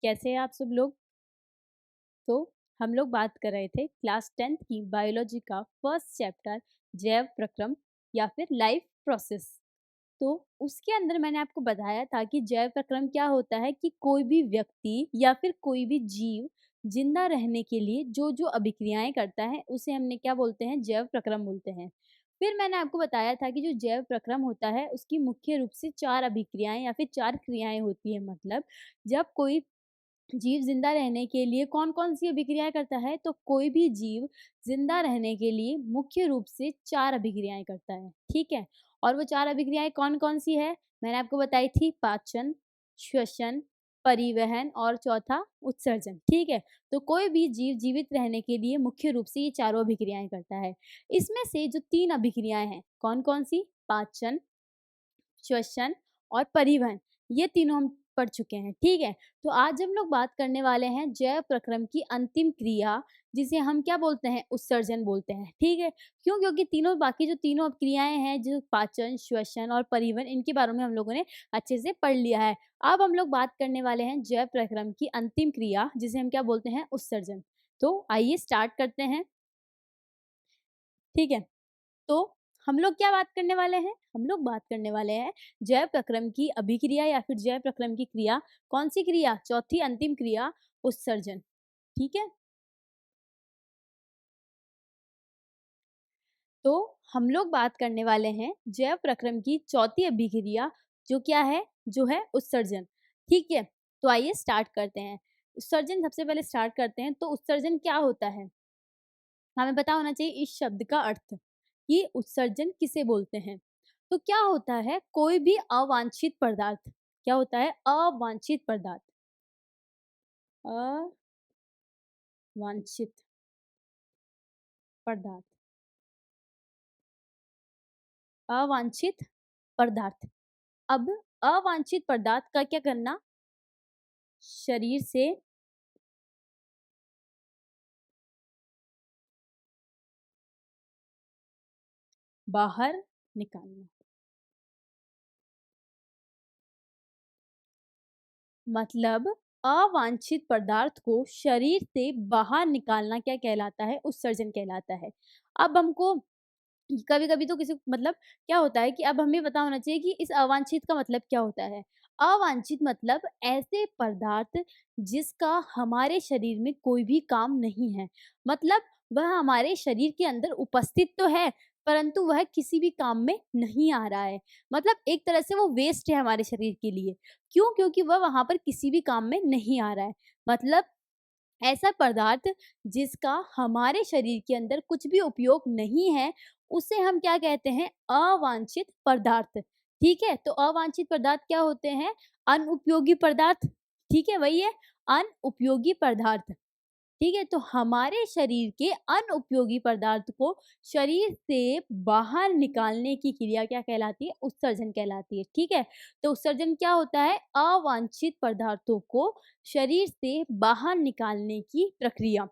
कैसे हैं आप सब लोग? तो हम लोग बात कर रहे थे क्लास 10th की बायोलॉजी का फर्स्ट चैप्टर जैव प्रक्रम या फिर लाइफ प्रोसेस। तो उसके अंदर मैंने आपको बताया था कि जैव प्रक्रम क्या होता है कि कोई भी व्यक्ति या फिर कोई भी जीव जिंदा रहने के लिए जो जो अभिक्रियाएं करता है उसे हमने क्या बोलते हैं, जैव प्रक्रम बोलते हैं। फिर मैंने आपको बताया था कि जो जैव प्रक्रम होता है उसकी मुख्य रूप से 4 अभिक्रियाएं या फिर 4 क्रियाएं होती है। मतलब जब कोई जीव जिंदा रहने के लिए कौन-कौन सी अभिक्रियाएँ करता है? तो कोई भी जीव जिंदा रहने के लिए मुख्य रूप से 4 अभिक्रियाएँ करता है, ठीक है? और वो 4 अभिक्रियाएँ कौन-कौन सी है? मैंने आपको बताई थी पाचन, श्वसन, परिवहन और चौथा उत्सर्जन, ठीक है? तो कोई भी जीव जीवित रहने के लिए मुख्य रूप से ये चारों अभिक्रियाएँ करता है। इसमें से जो 3 अभिक्रियाएँ हैं, कौन-कौन सी? पाचन, श्वसन और परिवहन, ये तीनों हम पढ़ चुके हैं, ठीक है? तो आज हम लोग बात करने वाले हैं जैव प्रक्रम की अंतिम क्रिया, जिसे हम क्या बोलते हैं? उत्सर्जन बोलते हैं, ठीक है? क्यों? क्योंकि तीनों बाकी जो तीनों क्रियाएँ हैं, जो पाचन, श्वसन और परिवहन, इनके बारे में हम लोगों ने अच्छे से पढ़ लिया है। अब हम लोग बात करने वाले हैं जैव प्रक्रम की अंतिम क्रिया, जिसे हम क्या बोलते हैं? उत्सर्जन। तो आइए स्टार्ट करते हैं, ठीक है? तो हम लोग क्या बात करने वाले हैं? हम लोग बात करने वाले हैं जैव प्रक्रम की अभिक्रिया या फिर जैव प्रक्रम की क्रिया। कौन सी क्रिया? चौथी अंतिम क्रिया, उत्सर्जन, ठीक है? तो हम लोग बात करने वाले हैं जैव प्रक्रम की चौथी अभिक्रिया, जो क्या है? जो है उत्सर्जन, ठीक है? तो आइए स्टार्ट करते हैं। उत्सर्जन सबसे पहले स्टार्ट करते हैं, तो उत्सर्जन क्या होता है? हमें पता होना चाहिए इस शब्द का अर्थ, कि उत्सर्जन किसे बोलते हैं। तो क्या होता है? कोई भी अवांछित पदार्थ, क्या होता है? अवांछित पदार्थ, अवांछित पदार्थ, अवांछित पदार्थ। अब अवांछित पदार्थ का क्या करना? शरीर से बाहर निकालना। मतलब अवांछित पदार्थ को शरीर से बाहर निकालना क्या कहलाता है? उत्सर्जन कहलाता है। अब हमको कभी-कभी तो किसी मतलब क्या होता है कि अब हमें पता होना चाहिए कि इस अवांछित का मतलब क्या होता है। अवांछित मतलब ऐसे पदार्थ जिसका हमारे शरीर में कोई भी काम नहीं है। मतलब वह हमारे शरीर के अंदर उपस्थित तो है, परंतु वह किसी भी काम में नहीं आ रहा है। मतलब एक तरह से वो वेस्ट है हमारे शरीर के लिए। क्यों? क्योंकि वह वहाँ पर किसी भी काम में नहीं आ रहा है। मतलब ऐसा पदार्थ जिसका हमारे शरीर के अंदर कुछ भी उपयोग नहीं है, उसे हम क्या कहते हैं? अवांछित पदार्थ, ठीक है? तो अवांछित पदार्थ क्या होते हैं? अनुपयोगी पदार्थ, ठीक है? वही है, अनुपयोगी पदार्थ, ठीक है? तो हमारे शरीर के अनुपयोगी पदार्थ को शरीर से बाहर निकालने की क्रिया क्या कहलाती है? उत्सर्जन कहलाती है, ठीक है? तो उत्सर्जन क्या होता है? अवांछित पदार्थों को शरीर से बाहर निकालने की प्रक्रिया।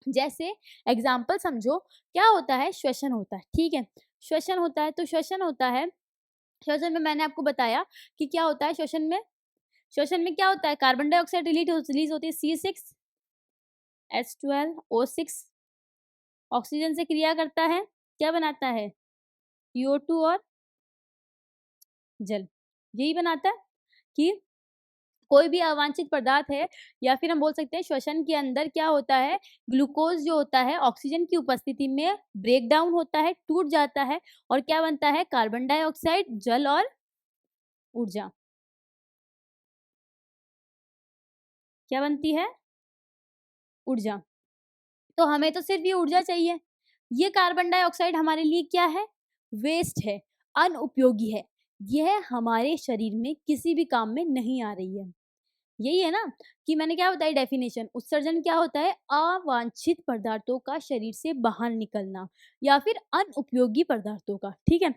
जैसे एग्जाम्पल समझो, क्या होता है? श्वसन होता है, ठीक है? श्वसन होता है, तो श्वसन होता है, श्वसन में मैंने आपको बताया कि क्या होता है श्वसन में? श्वसन में क्या होता है? कार्बन डाइऑक्साइड रिलीज होती है C6, H12O6, ऑक्सीजन से क्रिया करता है, क्या बनाता है? CO2 और जल। यही बनाता है कि कोई भी अवांछित पदार्थ है, या फिर हम बोल सकते हैं श्वसन के अंदर क्या होता है? ग्लूकोज जो होता है ऑक्सीजन की उपस्थिति में ब्रेक डाउन होता है, टूट जाता है, और क्या बनता है? कार्बन डाइऑक्साइड, जल और ऊर्जा। क्या बनती है? ऊर्जा। तो हमें तो सिर्फ ये ऊर्जा चाहिए। ये कार्बन डाइऑक्साइड हमारे लिए क्या है? वेस्ट है, अनुपयोगी है। यह हमारे शरीर में किसी भी काम में नहीं आ रही है। यही है ना कि मैंने क्या बताई डेफिनेशन? उत्सर्जन क्या होता है? अवांछित पदार्थों का शरीर से बाहर निकलना या फिर अनुपयोगी पदार्थों का, ठीक है?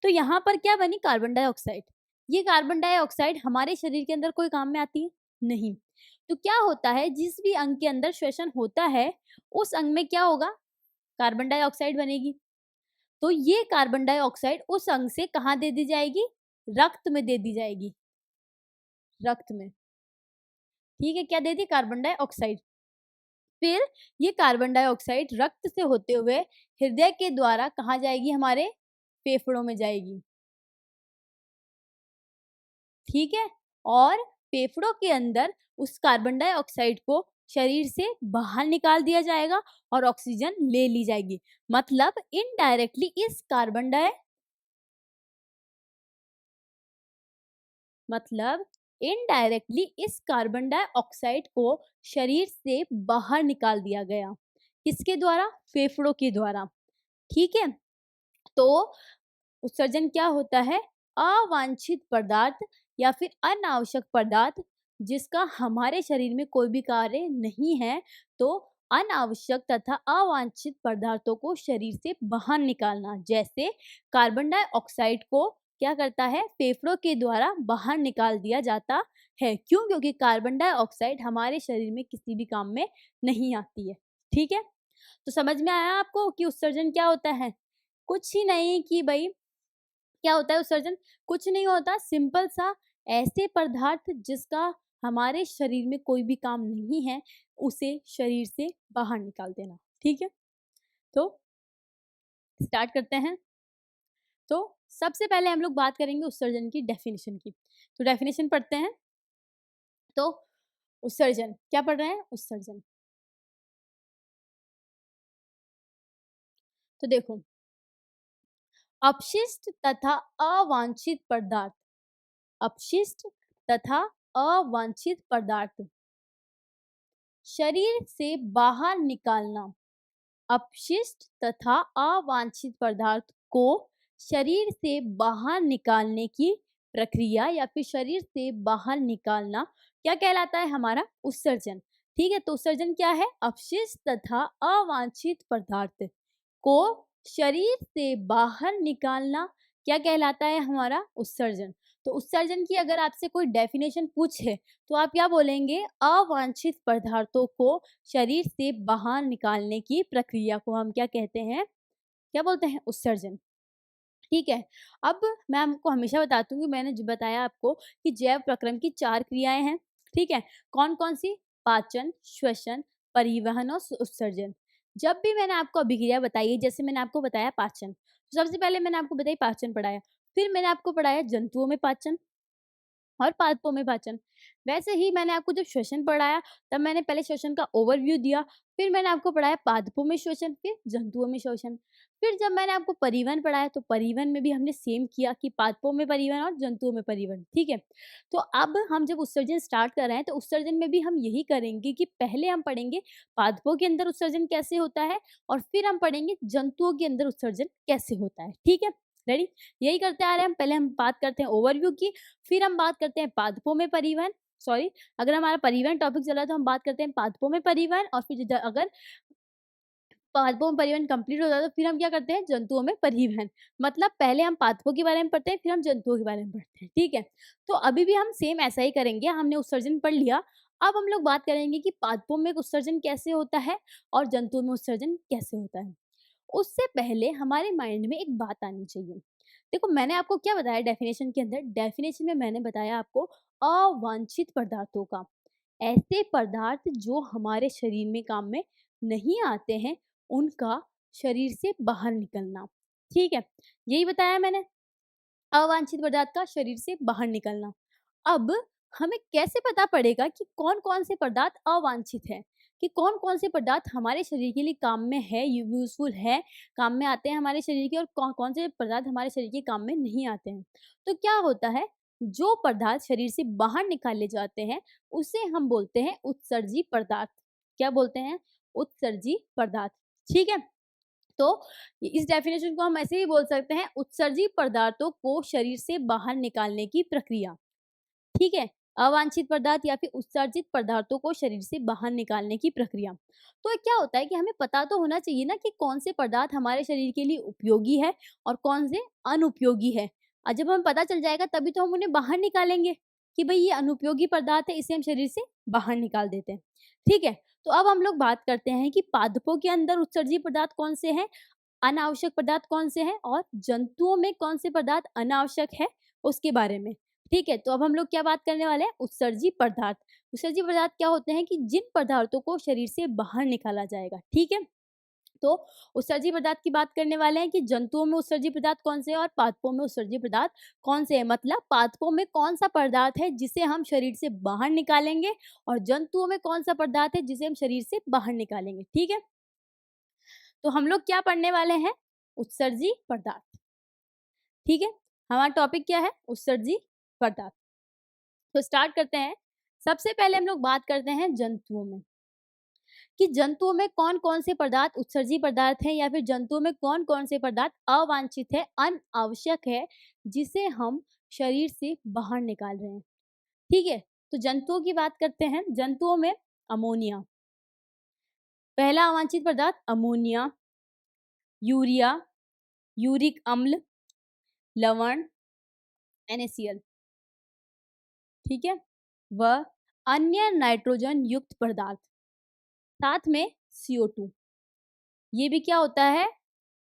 तो यहाँ पर क्या बनी? Carbon dioxide. ये कार्बन डाइऑक्साइड हमारे शरीर के अंदर कोई काम में आती है? नहीं। तो क्या होता है? जिस भी अंग के अंदर श्वसन होता है, उस अंग में क्या होगा? कार्बन डाइऑक्साइड बनेगी। तो ये कार्बन डाइऑक्साइड उस अंग से कहाँ दे दी जाएगी? रक्त में दे दी जाएगी, रक्त में। ठीक है, क्या देती है? Carbon dioxide. फिर ये कार्बन डाइऑक्साइड रक्त से होते हुए हृदय के द्वारा कहाँ जाएगी? हमारे फेफड़ों में जाएगी। ठीक है? और फेफड़ों के अंदर उस कार्बन डाइऑक्साइड को शरीर से बाहर निकाल दिया जाएगा और ऑक्सीजन ले ली जाएगी। मतलब इनडायरेक्टली इस कार्बन डाइऑक्साइड को शरीर से बाहर निकाल दिया गया। किसके द्वारा? फेफड़ों के द्वारा। ठीक है? तो उत्सर्जन क्या होता है? अवांछित पदार्थ या फिर अनावश्यक पदार्थ जिसका हमारे शरीर में कोई भी कार्य नहीं है, तो अनावश्यक तथा अवांछित पदार्थों को शरीर से बाहर निकालना। जैसे कार्बन डाइऑक्साइड को क्या करता है? फेफड़ों के द्वारा बाहर निकाल दिया जाता है। क्यों? क्योंकि कार्बन डाइऑक्साइड हमारे शरीर में किसी भी काम में नहीं आती है। ठीक है? तो समझ में आया आपको कि उत्सर्जन क्या होता है? कुछ ही नहीं कि भाई क्या होता है उत्सर्जन? कुछ नहीं होता, सिंपल सा ऐसे पदार्थ जिसका हमारे शरीर में कोई भी काम नहीं है, उसे शरीर से बाहर निकाल देना। ठीक है? तो स्टार्ट करते हैं। तो सबसे पहले हम लोग बात करेंगे उत्सर्जन की डेफिनेशन की। तो डेफिनेशन पढ़ते हैं। तो उत्सर्जन क्या पढ़ रहे हैं? उत्सर्जन। तो देखो, अपशिष्ट तथा अवांछित पदार्थ, अपशिष्ट तथा अवांछित पदार्थ शरीर से बाहर निकालना। अपशिष्ट तथा अवांछित पदार्थ को शरीर से बाहर निकालने की प्रक्रिया या फिर शरीर से बाहर निकालना क्या कहलाता है? हमारा उत्सर्जन। ठीक है? तो उत्सर्जन क्या है? अपशिष्ट तथा अवांछित पदार्थ को शरीर से बाहर निकालना क्या कहलाता है? हमारा उत्सर्जन। तो उत्सर्जन की अगर आपसे कोई डेफिनेशन पूछे तो आप क्या बोलेंगे? अवांछित पदार्थों को शरीर से बाहर निकालने की प्रक्रिया को हम क्या कहते हैं? क्या बोलते हैं? उत्सर्जन। ठीक है? अब मैं आपको हमेशा बताती हूँ कि मैंने जो बताया आपको कि जैव प्रक्रम की 4 क्रियाएँ हैं। ठीक है? कौन-कौन सी? पाचन, श्वसन, परिवहन और उत्सर्जन। जब भी मैंने आपको अभिक्रिया बताई है, जैसे मैंने आपको बताया पाचन, तो सबसे पहले मैंने आपको बताई पाचन पढ़ाया, फिर मैंने आपको पढ़ाया जंतुओं में पाचन और पादपों में पाचन। वैसे ही मैंने आपको जब श्वसन पढ़ाया, तब मैंने पहले श्वसन का ओवरव्यू दिया, फिर मैंने आपको पढ़ाया पादपों में श्वसन, फिर जंतुओं में श्वसन। फिर जब मैंने आपको परिवहन पढ़ाया, तो परिवहन में भी हमने सेम किया कि पादपों में परिवहन और जंतुओं में परिवहन। ठीक है? तो अब हम जब उत्सर्जन स्टार्ट कर रहे हैं, तो उत्सर्जन में भी हम यही करेंगे कि पहले हम पढ़ेंगे पादपों के अंदर उत्सर्जन कैसे होता है और फिर हम पढ़ेंगे जंतुओं के अंदर उत्सर्जन कैसे होता है। ठीक है? रेडी? यही करते आ रहे हैं हम। पहले हम बात करते हैं ओवरव्यू की, फिर हम बात करते हैं पादपों में परिवहन, सॉरी, अगर हमारा परिवहन टॉपिक चल रहा है तो हम बात करते हैं पादपों में परिवहन, और फिर अगर पादपों में परिवहन कंप्लीट हो जाता है तो फिर हम क्या करते हैं? जंतुओं में परिवहन। मतलब पहले हम पादपों के बारे में पढ़ते हैं, फिर हम जंतुओं के बारे में पढ़ते हैं। ठीक है? तो अभी भी हम सेम ऐसा ही करेंगे। हमने उत्सर्जन पढ़ लिया, अब हम लोग बात करेंगे कि पादपों में उत्सर्जन कैसे होता है और जंतुओं में उत्सर्जन कैसे होता है। उससे पहले हमारे माइंड में एक बात आनी चाहिए। देखो, मैंने आपको क्या बताया डेफिनेशन के अंदर? डेफिनेशन में मैंने बताया आपको अवांछित पदार्थों का, ऐसे पदार्थ जो हमारे शरीर में काम में नहीं आते हैं, उनका शरीर से बाहर निकलना। ठीक है? यही बताया मैंने, अवांछित पदार्थ का शरीर से बाहर निकलना। अब हमें कैसे पता पड़ेगा कि कौन-कौन से पदार्थ अवांछित हैं? कि कौन-कौन से पदार्थ हमारे शरीर के लिए काम में है, यूज़फुल है, काम में आते हैं हमारे शरीर के, और कौन-कौन से पदार्थ हमारे शरीर के काम में नहीं आते हैं? तो क्या होता है, जो पदार्थ शरीर से बाहर निकाले जाते हैं, उसे हम बोलते हैं उत्सर्जी पदार्थ। क्या बोलते हैं? उत्सर्जी पदार्थ। ठीक है? तो इस डेफिनेशन को हम ऐसे ही बोल सकते हैं, उत्सर्जी पदार्थों को शरीर से बाहर निकालने की प्रक्रिया। ठीक है? अवांछित पदार्थ या फिर उत्सर्जित पदार्थों को शरीर से बाहर निकालने की प्रक्रिया। तो क्या होता है कि हमें पता तो होना चाहिए ना कि कौन से पदार्थ हमारे शरीर के लिए उपयोगी है और कौन से अनुपयोगी है। और जब हमें पता चल जाएगा तभी तो हम उन्हें बाहर निकालेंगे कि भाई ये अनुपयोगी पदार्थ है, इसे हम शरीर से बाहर निकाल देते हैं। ठीक है? तो अब हम लोग बात करते हैं कि पादपों के अंदर उत्सर्जी पदार्थ कौन से हैं, अनावश्यक पदार्थ कौन से हैं, और जंतुओं में कौन से पदार्थ अनावश्यक है, उसके बारे में। ठीक है, तो अब हम लोग क्या बात करने वाले हैं, उत्सर्जी पदार्थ। उत्सर्जी पदार्थ क्या होते हैं कि जिन पदार्थों को शरीर से बाहर निकाला जाएगा, ठीक है। तो उत्सर्जी पदार्थ की बात करने वाले हैं कि जंतुओं में उत्सर्जी पदार्थ कौन से हैं और पादपों में उत्सर्जी पदार्थ कौन से हैं। मतलब पादपों में कौन सा पदार्थ है जिसे हम शरीर से बाहर निकालेंगे और जंतुओं में कौन सा पदार्थ है जिसे हम शरीर से बाहर निकालेंगे, ठीक है। तो हम लोग क्या पढ़ने वाले हैं, उत्सर्जी पदार्थ, ठीक है। हमारा टॉपिक क्या है, उत्सर्जी पदार्थ। तो स्टार्ट करते हैं। सबसे पहले हम लोग बात करते हैं जंतुओं में कि जंतुओं में कौन-कौन से पदार्थ उत्सर्जी पदार्थ हैं या फिर जंतुओं में कौन-कौन से पदार्थ अवांछित है, अनावश्यक है, जिसे हम शरीर से बाहर निकाल रहे हैं। ठीक है? तो जंतुओं की बात करते हैं। जंतुओं में अमोनिया, पहला अवांछित पदार्थ अमोनिया, यूरिया, यूरिक अम्ल, लवण, NaCl, ठीक है? व अन्य नाइट्रोजन युक्त पदार्थ, साथ में CO2। ये भी क्या होता है,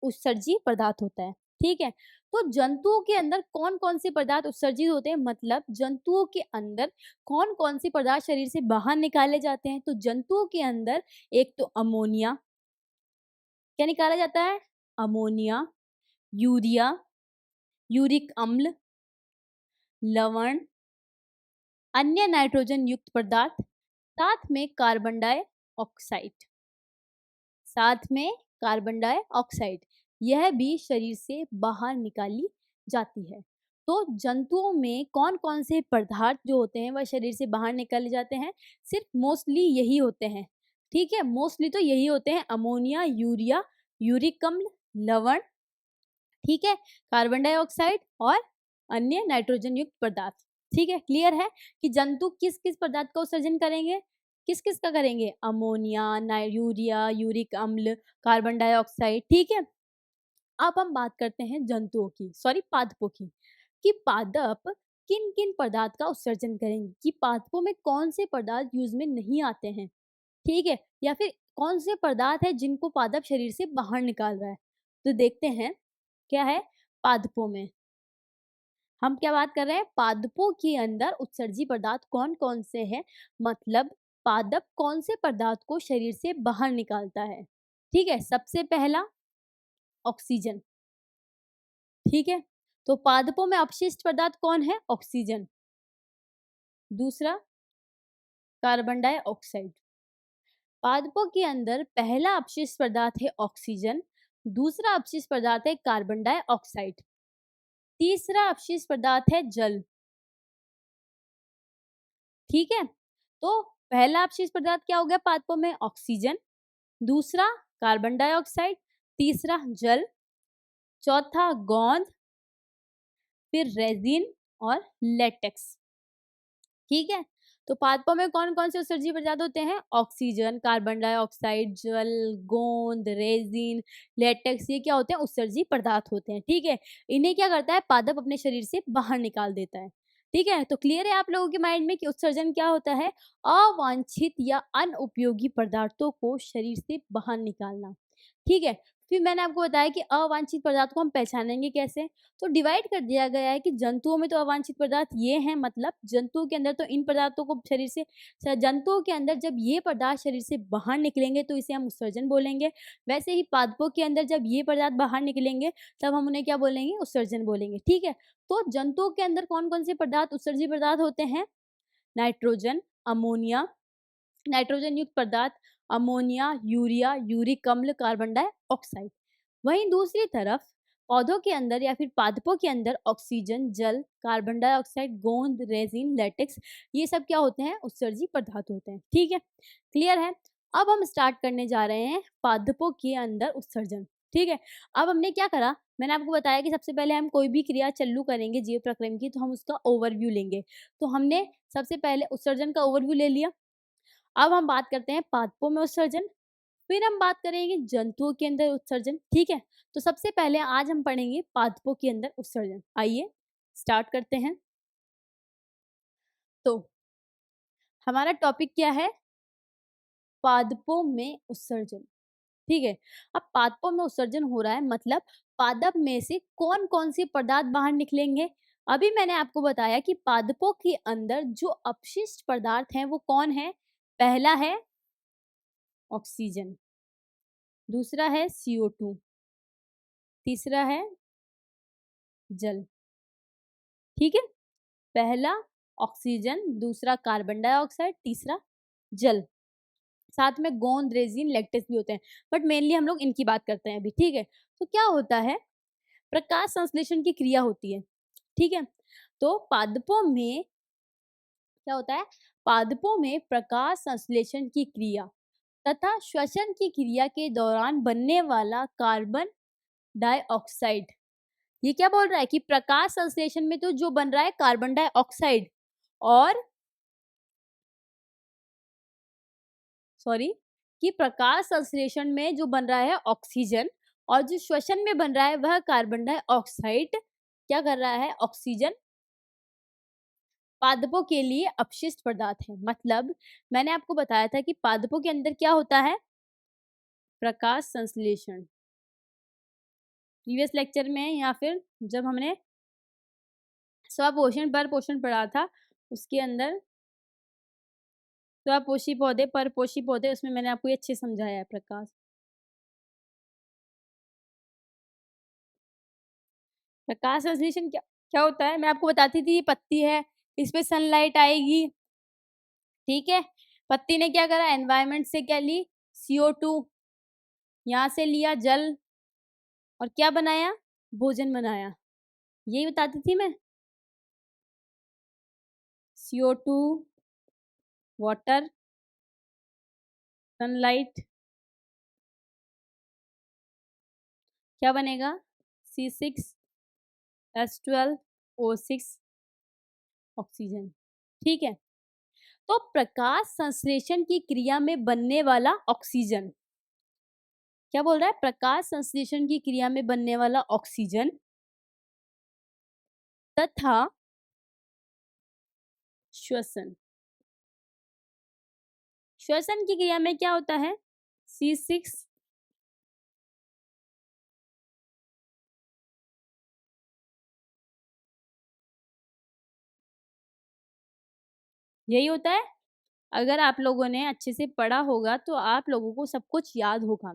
उत्सर्जी पदार्थ होता है, ठीक है। तो जंतुओं के अंदर कौन कौन से पदार्थ उत्सर्जित होते हैं, मतलब जंतुओं के अंदर कौन कौन से पदार्थ शरीर से बाहर निकाले जाते हैं। तो जंतुओं के अंदर एक तो अमोनिया, क्या निकाला जाता है, अमोनिया, यूरिया, यूरिक अम्ल, लवण, अन्य नाइट्रोजन युक्त पदार्थ, साथ में कार्बन डाइऑक्साइड, साथ में कार्बन डाइऑक्साइड, यह भी शरीर से बाहर निकाली जाती है। तो जंतुओं में कौन कौन से पदार्थ जो होते हैं वह शरीर से बाहर निकाले जाते हैं, सिर्फ मोस्टली यही होते हैं, ठीक है। मोस्टली तो यही होते हैं, अमोनिया, यूरिया, यूरिक अम्ल, लवण, ठीक है, कार्बन डाइऑक्साइड और अन्य नाइट्रोजन युक्त पदार्थ। ठीक है, क्लियर है कि जंतु किस किस पदार्थ का उत्सर्जन करेंगे, किस किस का करेंगे, अमोनिया, यूरिया, यूरिक अम्ल, कार्बन डाइऑक्साइड, ठीक है। अब हम बात करते हैं जंतुओं की, सॉरी पादपों की, कि पादप किन किन पदार्थ का उत्सर्जन करेंगे, कि पादपों में कौन से पदार्थ यूज में नहीं आते हैं, ठीक है, या फिर कौन से पदार्थ है जिनको पादप शरीर से बाहर निकाल रहा है। तो देखते हैं क्या है, पादपों में हम क्या बात कर रहे हैं, पादपों के अंदर उत्सर्जी पदार्थ कौन कौन से हैं, मतलब पादप कौन से पदार्थ को शरीर से बाहर निकालता है। ठीक है, सबसे पहला ऑक्सीजन, ठीक है। तो पादपों में अपशिष्ट पदार्थ कौन है, ऑक्सीजन। दूसरा कार्बन डाइऑक्साइड। पादपों के अंदर पहला अपशिष्ट पदार्थ है ऑक्सीजन, दूसरा अपशिष्ट पदार्थ है कार्बन डाइऑक्साइड, तीसरा अपशिष्ट पदार्थ है जल, ठीक है। तो पहला अपशिष्ट पदार्थ क्या हो गया पादपों में, ऑक्सीजन, दूसरा कार्बन डाइऑक्साइड, तीसरा जल, चौथा गोंद, फिर रेजिन और लेटेक्स, ठीक है। तो पादपों में कौन कौन से उत्सर्जी पदार्थ होते हैं, ऑक्सीजन, कार्बन डाइऑक्साइड, जल, गोंद, रेजिन, लेटेक्स, ये क्या होते हैं, उत्सर्जी पदार्थ होते हैं, ठीक है। इन्हें क्या करता है पादप अपने शरीर से बाहर निकाल देता है, ठीक है। तो क्लियर है आप लोगों के माइंड में कि उत्सर्जन क्या होता है, अवांछित या अनुपयोगी पदार्थों को शरीर से बाहर निकालना, ठीक है। फिर मैंने आपको बताया कि अवांछित पदार्थ को हम पहचानेंगे कैसे, तो डिवाइड कर दिया गया है कि जंतुओं में तो अवांछित पदार्थ ये हैं, मतलब जंतुओं के अंदर तो इन पदार्थों को शरीर से जंतुओं के अंदर जब ये पदार्थ शरीर से बाहर निकलेंगे तो इसे हम उत्सर्जन बोलेंगे। वैसे ही पादपों के अंदर जब ये पदार्थ बाहर निकलेंगे तब हम उन्हें क्या बोलेंगे, उत्सर्जन बोलेंगे, ठीक है। तो जंतुओं के अंदर कौन कौन से पदार्थ उत्सर्जी पदार्थ होते हैं, नाइट्रोजन, अमोनिया, नाइट्रोजन युक्त पदार्थ अमोनिया, यूरिया, यूरिक अम्ल, कार्बन डाइऑक्साइड। वहीं दूसरी तरफ पौधों के अंदर या फिर पादपों के अंदर ऑक्सीजन, जल, कार्बन डाइऑक्साइड, गोंद, रेजिन, लेटेक्स, ये सब क्या होते हैं, उत्सर्जी पदार्थ होते हैं, ठीक है। क्लियर है। अब हम स्टार्ट करने जा रहे हैं पादपों के अंदर उत्सर्जन, ठीक है। अब हमने क्या करा, मैंने आपको बताया कि सबसे पहले हम कोई भी क्रिया चालू करेंगे जीव प्रक्रम की तो हम उसका ओवरव्यू लेंगे। तो हमने सबसे पहले उत्सर्जन का ओवरव्यू ले लिया। अब हम बात करते हैं पादपों में उत्सर्जन, फिर हम बात करेंगे जंतुओं के अंदर उत्सर्जन, ठीक है। तो सबसे पहले आज हम पढ़ेंगे पादपों के अंदर उत्सर्जन। आइए स्टार्ट करते हैं। तो हमारा टॉपिक क्या है, पादपों में उत्सर्जन, ठीक है। अब पादपों में उत्सर्जन हो रहा है मतलब पादप में से कौन कौन से पदार्थ बाहर निकलेंगे, अभी मैंने आपको बताया कि पादपों के अंदर जो अपशिष्ट पदार्थ हैं वो कौन है? पहला है ऑक्सीजन, दूसरा है CO2, तीसरा है जल। ठीक है? पहला ऑक्सीजन, दूसरा कार्बन डाइऑक्साइड, तीसरा जल। साथ में गोंद, रेजिन, लैक्टेस भी होते हैं, बट मेनली हम लोग इनकी बात करते हैं अभी। ठीक है? तो क्या होता है, प्रकाश संश्लेषण की क्रिया होती है। ठीक है? तो पादपों में क्या होता है, पादपों में प्रकाश संश्लेषण की क्रिया तथा श्वसन की क्रिया के दौरान बनने वाला कार्बन डाइऑक्साइड, ये क्या बोल रहा है कि प्रकाश संश्लेषण में तो जो बन रहा है कार्बन डाइऑक्साइड और सॉरी कि प्रकाश संश्लेषण में जो बन रहा है ऑक्सीजन और जो श्वसन में बन रहा है वह कार्बन डाइऑक्साइड क्या कर रहा है, ऑक्सीजन पादपों के लिए अपशिष्ट पदार्थ है। मतलब मैंने आपको बताया था कि पादपों के अंदर क्या होता है, प्रकाश संश्लेषण। प्रीवियस लेक्चर में या फिर जब हमने स्वपोषण पर पोषण पढ़ा था उसके अंदर स्वपोषी पौधे परपोषी पौधे, उसमें मैंने आपको ये अच्छे समझाया है प्रकाश। प्रकाश संश्लेषण क्या क्या होता है, मैं आपको बताती थी, ये पत्ती है, इस पे सनलाइट आएगी। ठीक है? पत्ती ने क्या करा, एनवायरनमेंट से क्या ली, CO2, यहाँ से लिया जल और क्या बनाया, भोजन बनाया। यही बताती थी मैं, CO2, वाटर, सनलाइट, क्या बनेगा, C6H12O6 ऑक्सीजन। ठीक है? तो प्रकाश संश्लेषण की क्रिया में बनने वाला ऑक्सीजन, क्या बोल रहा है, प्रकाश संश्लेषण की क्रिया में बनने वाला ऑक्सीजन तथा श्वसन, श्वसन की क्रिया में क्या होता है, C6, यही होता है। अगर आप लोगों ने अच्छे से पढ़ा होगा तो आप लोगों को सब कुछ याद होगा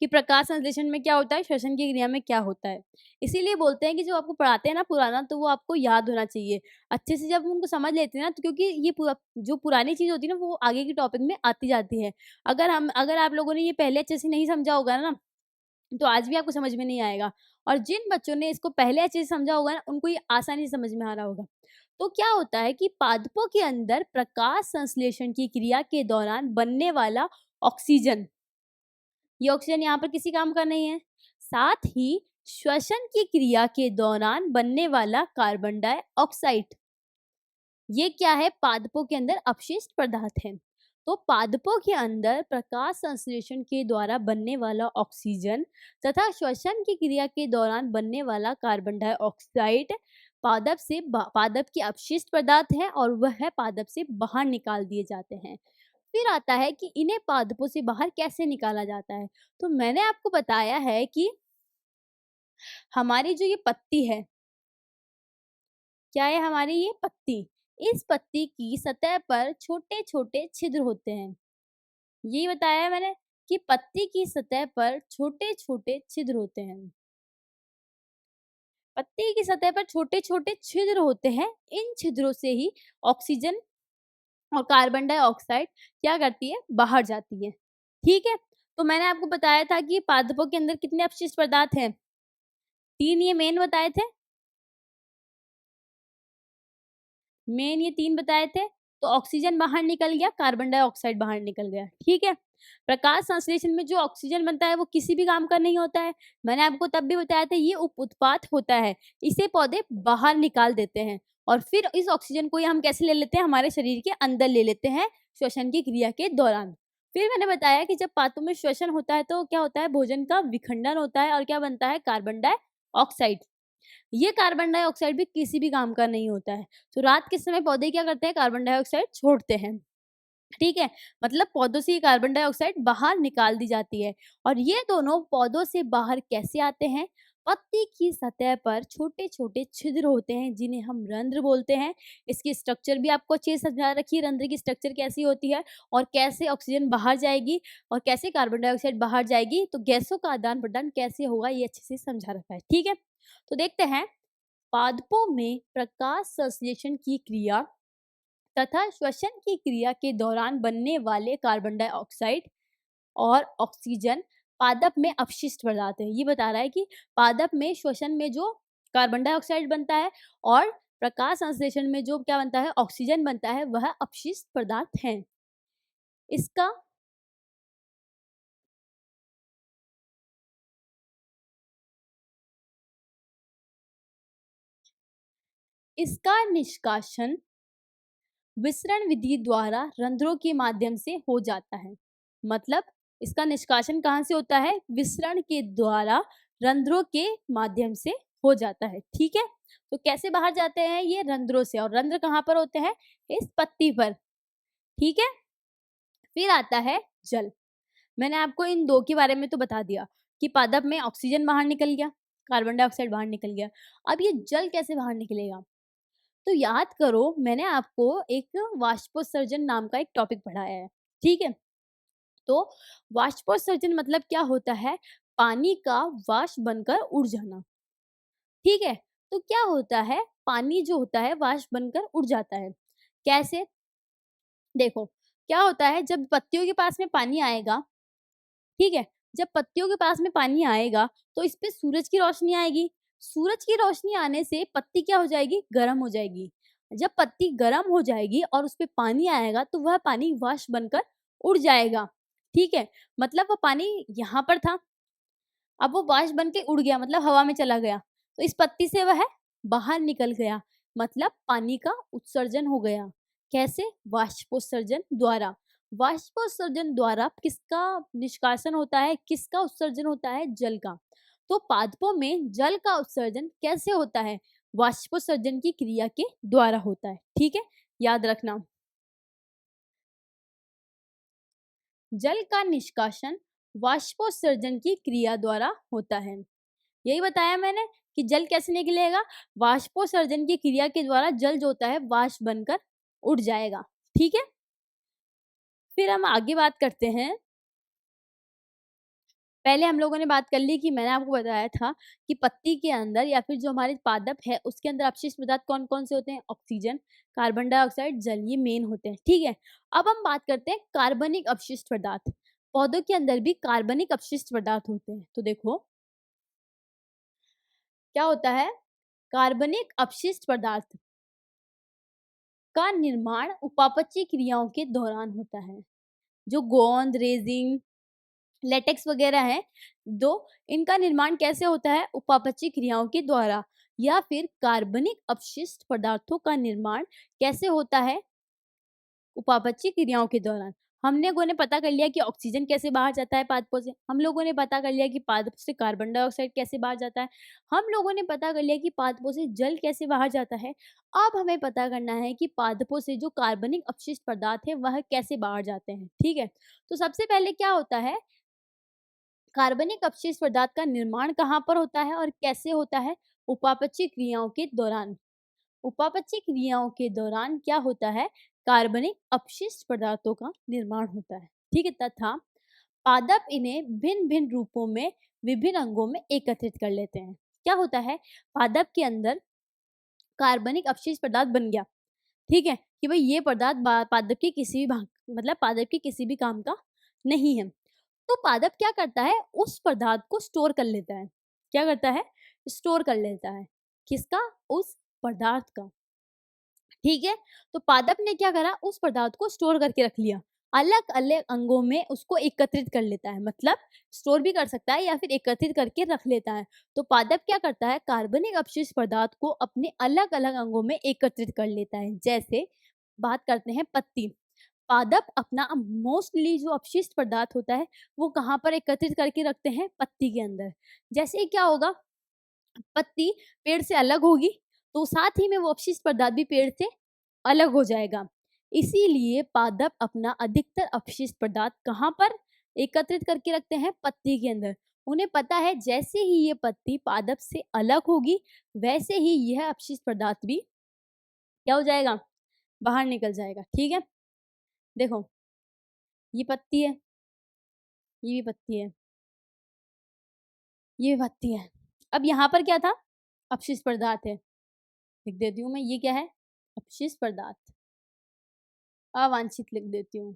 कि प्रकाश संश्लेषण में क्या होता है, श्वसन की क्रिया में क्या होता है। इसीलिए बोलते हैं कि जो आपको पढ़ाते हैं ना पुराना, तो वो आपको याद होना चाहिए अच्छे से। जब उनको समझ लेते हैं ना, तो क्योंकि ये जो पुरानी चीज होती है ना, वो आगे के टॉपिक में आती जाती है। अगर आप लोगों ने ये पहले अच्छे से नहीं समझा होगा ना, तो आज भी आपको समझ में नहीं आएगा। और जिन बच्चों ने इसको पहले अच्छे से समझा होगा ना, उनको ये आसानी से समझ में आ रहा होगा। तो क्या होता है कि पादपों के अंदर प्रकाश संश्लेषण की क्रिया के दौरान बनने वाला ऑक्सीजन, ये ऑक्सीजन यहाँ पर किसी काम का नहीं है। साथ ही श्वसन की क्रिया के दौरान बनने वाला कार्बन डाइऑक्साइड, ये क्या है, पादपों के अंदर अपशिष्ट पदार्थ है। तो पादपों के अंदर प्रकाश संश्लेषण के द्वारा बनने वाला ऑक्सीजन तथा श्वसन की क्रिया के दौरान बनने वाला कार्बन डाइऑक्साइड पादप के अपशिष्ट पदार्थ है और वह पादप से बाहर निकाल दिए जाते हैं। फिर आता है कि इन्हें पादपों से बाहर कैसे निकाला जाता है। तो मैंने आपको बताया है कि हमारी जो ये पत्ती है, क्या है हमारी ये पत्ती, इस पत्ती की सतह पर छोटे छोटे छिद्र होते हैं। यही बताया है मैंने कि पत्ती की सतह पर छोटे छोटे छिद्र होते हैं। पत्ती की सतह पर छोटे छोटे छिद्र होते हैं। इन छिद्रों से ही ऑक्सीजन और कार्बन डाइऑक्साइड क्या करती है, बाहर जाती है। ठीक है? तो मैंने आपको बताया था कि पादपों के अंदर कितने अपशिष्ट पदार्थ हैं, 3 ये मेन बताए थे। मेन ये 3 बताए थे। तो ऑक्सीजन बाहर निकल गया, कार्बन डाइऑक्साइड बाहर निकल गया। ठीक है? प्रकाश संश्लेषण में जो ऑक्सीजन बनता है वो किसी भी काम का नहीं होता है। मैंने आपको तब भी बताया था, ये उप-उत्पाद होता है। इसे पौधे बाहर निकाल देते हैं और फिर इस ऑक्सीजन को ये हम कैसे ले लेते हैं, हमारे शरीर के अंदर ले लेते हैं श्वसन की क्रिया के दौरान। फिर मैंने बताया कि जब पादपों में श्वसन होता है तो क्या होता है, भोजन का विखंडन होता है और क्या बनता है, कार्बन डाइऑक्साइड। ये कार्बन डाइऑक्साइड भी किसी भी काम का नहीं होता है। तो रात के समय पौधे क्या करते हैं, कार्बन डाइऑक्साइड छोड़ते हैं। ठीक है? मतलब पौधों से ये कार्बन डाइऑक्साइड बाहर निकाल दी जाती है। और ये दोनों पौधों से बाहर कैसे आते हैं, पत्ती की सतह पर छोटे छोटे छिद्र होते हैं जिन्हें हम रंध्र बोलते हैं। इसकी स्ट्रक्चर भी आपको अच्छे से समझा रखी है, रंध्र की स्ट्रक्चर कैसी होती है और कैसे ऑक्सीजन बाहर जाएगी और कैसे कार्बन डाइऑक्साइड बाहर जाएगी, तो गैसों का आदान प्रदान कैसे होगा ये अच्छे से समझा रखा है। ठीक है, तो देखते हैं। पादपों में प्रकाश संश्लेषण की क्रिया तथा श्वसन की क्रिया के दौरान बनने वाले कार्बन डाइऑक्साइड और ऑक्सीजन पादप में अपशिष्ट पदार्थ है। ये बता रहा है कि पादप में श्वसन में जो कार्बन डाइऑक्साइड बनता है और प्रकाश संश्लेषण में जो क्या बनता है, ऑक्सीजन बनता है, वह अपशिष्ट पदार्थ हैं। इसका इसका निष्कासन विसरण विधि द्वारा रंध्रों के माध्यम से हो जाता है। मतलब इसका निष्कासन कहाँ से होता है? विसरण के द्वारा रंध्रों के माध्यम से हो जाता है। ठीक है, तो कैसे बाहर जाते हैं? ये रंध्रों से, और रंध्र कहाँ पर होते हैं? इस पत्ती पर। ठीक है, फिर आता है जल। मैंने आपको इन दो के बारे में तो बता दिया कि पादप में ऑक्सीजन बाहर निकल गया, कार्बन डाइऑक्साइड बाहर निकल गया। अब ये जल कैसे बाहर निकलेगा? तो याद करो, मैंने आपको एक वाष्पोत्सर्जन नाम का एक टॉपिक पढ़ाया है। ठीक है, तो वाष्पोत्सर्जन मतलब क्या होता है? पानी का वाष्प बनकर उड़ जाना। ठीक है, तो क्या होता है? पानी जो होता है वाष्प बनकर उड़ जाता है। कैसे? देखो, क्या होता है जब पत्तियों के पास में पानी आएगा, ठीक है, जब पत्तियों के पास में पानी आएगा तो इस पे सूरज की रोशनी आएगी। सूरज की रोशनी आने से पत्ती क्या हो जाएगी? गर्म हो जाएगी। जब पत्ती गर्म हो जाएगी और उस पे पानी आएगा तो वह पानी वाष्प बनकर उड़ जाएगा। ठीक है, मतलब वो पानी यहाँ पर था, अब वो वाष्प बन के उड़ गया, मतलब हवा में चला गया। तो इस पत्ती से वह बाहर निकल गया, मतलब पानी का उत्सर्जन हो गया। कैसे? वाष्पोत्सर्जन द्वारा। वाष्पोत्सर्जन द्वारा किसका निष्कासन होता है? किसका उत्सर्जन होता है? जल का। तो पादपों में जल का उत्सर्जन कैसे होता है? वाष्पोत्सर्जन की क्रिया के द्वारा होता है। ठीक है, याद रखना। जल का निष्कासन वाष्पोत्सर्जन की क्रिया द्वारा होता है। यही बताया मैंने कि जल कैसे निकलेगा? वाष्पोत्सर्जन की क्रिया के द्वारा जल जो होता है वाष्प बनकर उड़ जाएगा। ठीक है, फिर हम आगे बात करते हैं। पहले हम लोगों ने बात कर ली कि मैंने आपको बताया था कि पत्ती के अंदर या फिर जो हमारे पादप है उसके अंदर अपशिष्ट पदार्थ कौन कौन से होते हैं? ऑक्सीजन, कार्बन डाइऑक्साइड, जल, ये मेन होते हैं। ठीक है, अब हम बात करते हैं कार्बनिक अपशिष्ट पदार्थ। पौधों के अंदर भी कार्बनिक अपशिष्ट पदार्थ होते हैं। तो देखो क्या होता है? कार्बनिक अपशिष्ट पदार्थ का निर्माण उपापचय क्रियाओं के दौरान होता है। जो गोंद, रेजिन, लेटेक्स वगैरह है, दो इनका निर्माण कैसे होता है? उपापचय क्रियाओं के द्वारा। या फिर कार्बनिक अपशिष्ट पदार्थों का निर्माण कैसे होता है? उपापचय क्रियाओं के दौरान। हम लोगों ने पता कर लिया कि ऑक्सीजन कैसे बाहर जाता है पादपों से। हम लोगों ने पता कर लिया कि पादपों से कार्बन डाइऑक्साइड कैसे बाहर जाता है। हम लोगों ने पता कर लिया कि पादपों से जल कैसे बाहर जाता है। अब हमें पता करना है कि पादपों से जो कार्बनिक अपशिष्ट पदार्थ है वह कैसे बाहर जाते हैं। ठीक है, तो सबसे पहले क्या होता है? कार्बनिक अपशिष्ट पदार्थ का निर्माण कहाँ पर होता है और कैसे होता है? उपापचय क्रियाओं के दौरान। उपापचय क्रियाओं के दौरान क्या होता है? कार्बनिक अपशिष्ट पदार्थों का निर्माण होता है। ठीक है, तथा पादप इन्हें भिन्न भिन्न रूपों में विभिन्न अंगों में एकत्रित कर लेते हैं। क्या होता है? पादप के अंदर कार्बनिक अपशिष्ट पदार्थ बन गया, ठीक है, कि भाई ये पदार्थ पादप के किसी भी भाग, मतलब पादप के किसी भी काम का नहीं है। तो पादप क्या करता है? उस पदार्थ को स्टोर कर लेता है। क्या करता है? स्टोर कर लेता है। किसका? उस पदार्थ का। ठीक है, तो पादप ने क्या करा? उस पदार्थ को स्टोर करके रख लिया। अलग अलग अंगों में उसको एकत्रित कर लेता है, मतलब स्टोर भी कर सकता है या फिर एकत्रित करके रख लेता है। तो पादप क्या करता है? कार्बनिक अपशिष्ट पदार्थ को अपने अलग अलग अंगों में एकत्रित कर लेता है। जैसे बात करते हैं पत्ती। पादप अपना मोस्टली जो अपशिष्ट पदार्थ होता है वो कहाँ पर एकत्रित करके रखते हैं? पत्ती के अंदर। जैसे ही क्या होगा? पत्ती पेड़ से अलग होगी तो साथ ही में वो अपशिष्ट पदार्थ भी पेड़ से अलग हो जाएगा। इसीलिए पादप अपना अधिकतर अपशिष्ट पदार्थ कहाँ पर एकत्रित करके रखते हैं? पत्ती के अंदर। उन्हें पता है जैसे ही ये पत्ती पादप से अलग होगी वैसे ही यह अपशिष्ट पदार्थ भी क्या हो जाएगा, बाहर निकल जाएगा। ठीक है, देखो ये पत्ती है, ये भी पत्ती है, ये भी पत्ती है। अब यहाँ पर क्या था, अपशिष्ट पदार्थ है। लिख देती हूँ मैं, ये क्या है, अपशिष्ट पदार्थ, अवांछित लिख देती हूँ,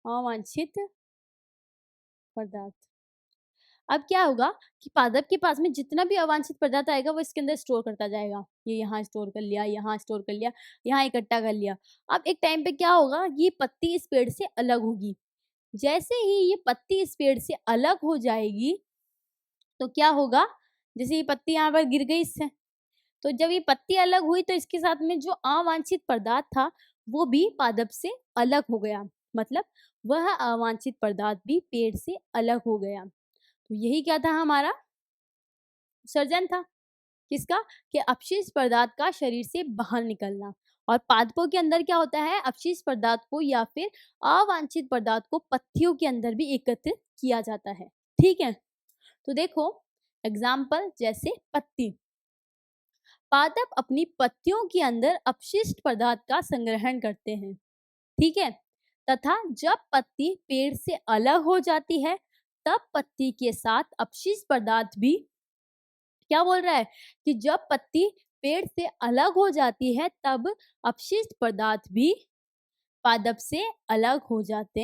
अवांछित पदार्थ। अब क्या होगा कि पादप के पास में जितना भी अवांछित पदार्थ आएगा वो इसके अंदर स्टोर करता जाएगा। ये यहाँ स्टोर कर लिया, यहाँ स्टोर कर लिया, यहाँ इकट्ठा कर लिया। अब एक टाइम पे क्या होगा, ये पत्ती इस पेड़ से अलग होगी। जैसे ही ये पत्ती इस पेड़ से अलग हो जाएगी तो क्या होगा, जैसे ये पत्ती यहाँ पर गिर गई इससे, तो जब ये पत्ती अलग हुई तो इसके साथ में जो अवांछित पदार्थ था वो भी पादप से अलग हो गया। मतलब वह अवांछित पदार्थ भी पेड़ से अलग हो गया। तो यही क्या था, हमारा सर्जन था। किसका, कि अपशिष्ट पदार्थ का शरीर से बाहर निकलना। और पादपों के अंदर क्या होता है, अपशिष्ट पदार्थ को या फिर अवांछित पदार्थ को पत्तियों के अंदर भी एकत्रित किया जाता है। ठीक है, तो देखो एग्जाम्पल, जैसे पत्ती, पादप अपनी पत्तियों के अंदर अपशिष्ट पदार्थ का संग्रहण करते हैं। ठीक है, तथा जब पत्ती पेड़ से अलग हो जाती है तब पत्ती के साथ अपशिष्ट पदार्थ भी, क्या बोल रहा है कि जब पत्ती पेड़ से अलग हो जाती है तब अपशिष्ट पदार्थ भी पादप से अलग हो जाते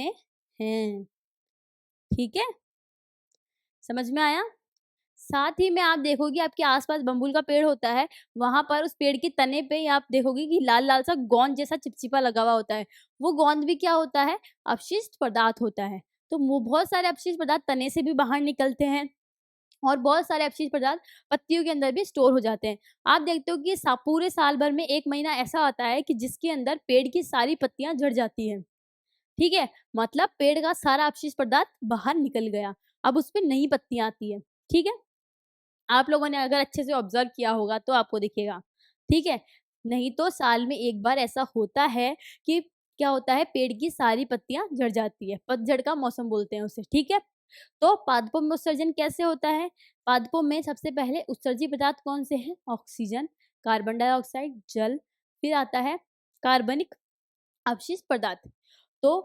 हैं। ठीक है, समझ में आया। साथ ही में आप देखोगे आपके आसपास बम्बुल का पेड़ होता है, वहां पर उस पेड़ के तने पे आप देखोगे कि लाल लाल सा गोंद जैसा चिपचिपा लगा हुआ होता है। वो गोंद भी क्या होता है, अपशिष्ट पदार्थ होता है। तो वो बहुत सारे अपशिष्ट पदार्थ तने से भी बाहर निकलते हैं और बहुत सारे अपशिष्ट पदार्थ पत्तियों के अंदर भी स्टोर हो जाते हैं। आप देखते हो कि पूरे साल भर में 1 महीना ऐसा आता है कि जिसके अंदर पेड़ की सारी पत्तियां झड़ जाती हैं। ठीक है, मतलब पेड़ का सारा अपशिष्ट पदार्थ बाहर निकल गया, अब उस पे नई पत्तियां आती है। ठीक है, आप लोगों ने अगर अच्छे से ऑब्जर्व किया होगा तो आपको दिखेगा। ठीक है, नहीं तो साल में एक बार ऐसा होता है कि क्या होता है, पेड़ की सारी पत्तियां झड़ जाती है, पतझड़ का मौसम बोलते हैं उसे। ठीक है, तो पादपों में उत्सर्जन कैसे होता है, पादपों में सबसे पहले उत्सर्जी पदार्थ कौन से हैं, ऑक्सीजन, कार्बन डाइऑक्साइड, जल, फिर आता है कार्बनिक अपशिष्ट पदार्थ। तो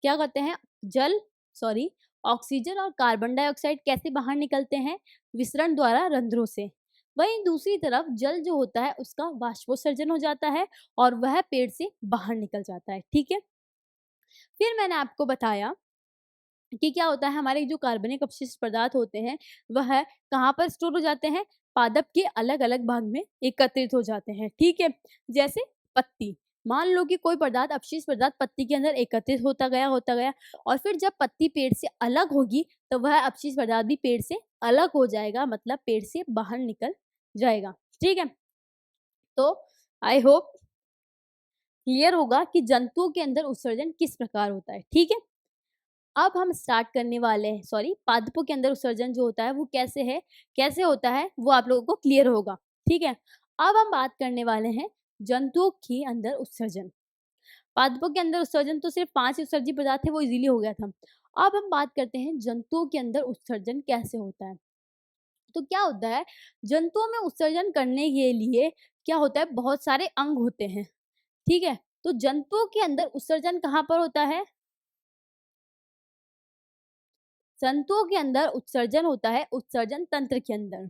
क्या कहते हैं, जल सॉरी ऑक्सीजन और कार्बन डाइऑक्साइड कैसे बाहर निकलते हैं, विसरण द्वारा रंध्रों से। वहीं दूसरी तरफ जल जो होता है उसका वाष्पोत्सर्जन हो जाता है और वह पेड़ से बाहर निकल जाता है। ठीक है, फिर मैंने आपको बताया कि क्या होता है, हमारे जो कार्बनिक अपशिष्ट पदार्थ होते हैं वह कहाँ पर स्टोर हो जाते हैं, पादप के अलग अलग भाग में एकत्रित हो जाते हैं। ठीक है, जैसे पत्ती, मान लो कि कोई पदार्थ अपशिष्ट पदार्थ पत्ती के अंदर एकत्रित होता गया और फिर जब पत्ती पेड़ से अलग होगी तो वह अपशिष्ट पदार्थ भी पेड़ से अलग हो जाएगा, मतलब पेड़ से बाहर निकल जाएगा। ठीक है, तो आई होप क्लियर होगा कि जंतुओं के अंदर उत्सर्जन किस प्रकार होता है। ठीक है, अब हम स्टार्ट करने वाले हैं, सॉरी पादपों के अंदर उत्सर्जन जो होता है वो कैसे है, कैसे होता है वो आप लोगों को क्लियर होगा। ठीक है, अब हम बात करने वाले हैं जंतुओं के अंदर उत्सर्जन। पादपों के अंदर उत्सर्जन तो सिर्फ 5 उत्सर्जी पदार्थ थे, वो इजीली हो गया था। अब हम बात करते हैं जंतुओं के अंदर उत्सर्जन कैसे होता है। तो क्या होता है, जंतुओं में उत्सर्जन करने के लिए क्या होता है, बहुत सारे अंग होते हैं। ठीक है, तो जंतुओं के अंदर उत्सर्जन कहाँ पर होता है, जंतुओं के अंदर उत्सर्जन होता है उत्सर्जन तंत्र के अंदर।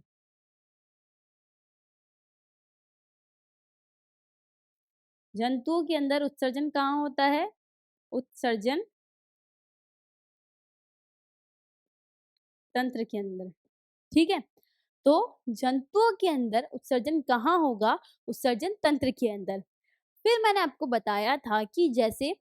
जंतुओं के अंदर उत्सर्जन कहाँ होता है, उत्सर्जन तंत्र के अंदर। ठीक है, तो जंतुओं के अंदर उत्सर्जन कहाँ होगा, उत्सर्जन तंत्र के अंदर। फिर मैंने आपको बताया था कि जैसे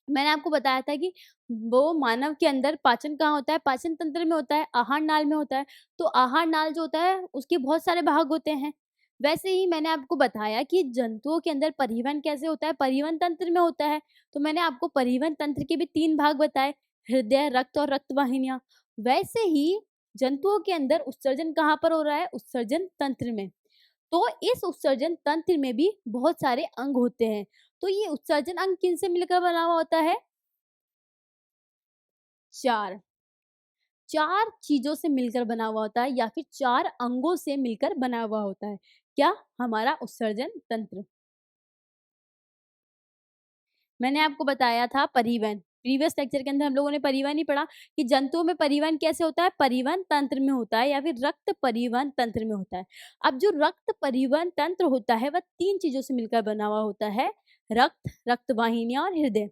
मैंने आपको बताया था कि वो मानव के अंदर पाचन कहाँ होता है, पाचन तंत्र में होता है, आहार नाल में होता है। तो आहार नाल जो होता है उसके बहुत सारे भाग होते हैं। वैसे ही मैंने आपको बताया कि जंतुओं के अंदर परिवहन कैसे होता है, परिवहन तंत्र में होता है। तो मैंने आपको परिवहन तंत्र के भी 3 भाग बताए, हृदय, रक्त और रक्त वाहिनियां। वैसे ही जंतुओं के अंदर उत्सर्जन कहाँ पर हो रहा है, उत्सर्जन तंत्र में। तो इस उत्सर्जन तंत्र में भी बहुत सारे अंग होते हैं। तो ये उत्सर्जन अंग किनसे मिलकर बना हुआ होता है, 4 4 चीज़ों से मिलकर बना हुआ होता है या फिर 4 अंगों से मिलकर बना हुआ होता है। क्या? हमारा उत्सर्जन तंत्र। मैंने आपको बताया था परिवहन। प्रीवियस लेक्चर के अंदर हम लोगों ने परिवहन ही पढ़ा कि जंतुओं में परिवहन कैसे होता है? परिवहन तंत्र में होता है या फिर रक्त परिवहन तंत्र में होता है। अब जो रक्त परिवहन तंत्र होता है वह 3 चीज़ों से मिलकर बना हुआ होता है, रक्त, रक्तवाहिनियाँ और हृदय।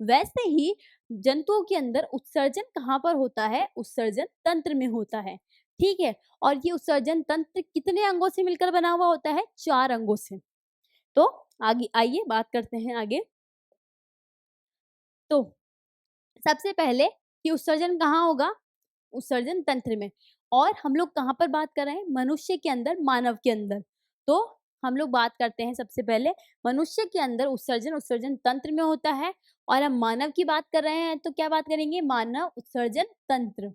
वैसे ही जंतुओं के अंदर उत्सर्जन कहाँ पर होता है? उत्सर्जन तंत्र में होता है, ठीक है? और ये उत्सर्जन तंत्र कितने अंगों से मिलकर बना हुआ होता है? 4 अंगों से। तो आगे आइए बात करते हैं आगे। तो सबसे पहले कि उत्सर्जन कहाँ होगा? उत्सर्जन तंत्र में। और हम लोग कहाँ पर बात कर रहे हैं? मनुष्य के अंदर, मानव के अंदर। तो हम लोग बात करते हैं सबसे पहले मनुष्य के अंदर उत्सर्जन उत्सर्जन तंत्र में होता है और हम मानव की बात कर रहे हैं तो क्या बात करेंगे? मानव उत्सर्जन तंत्र।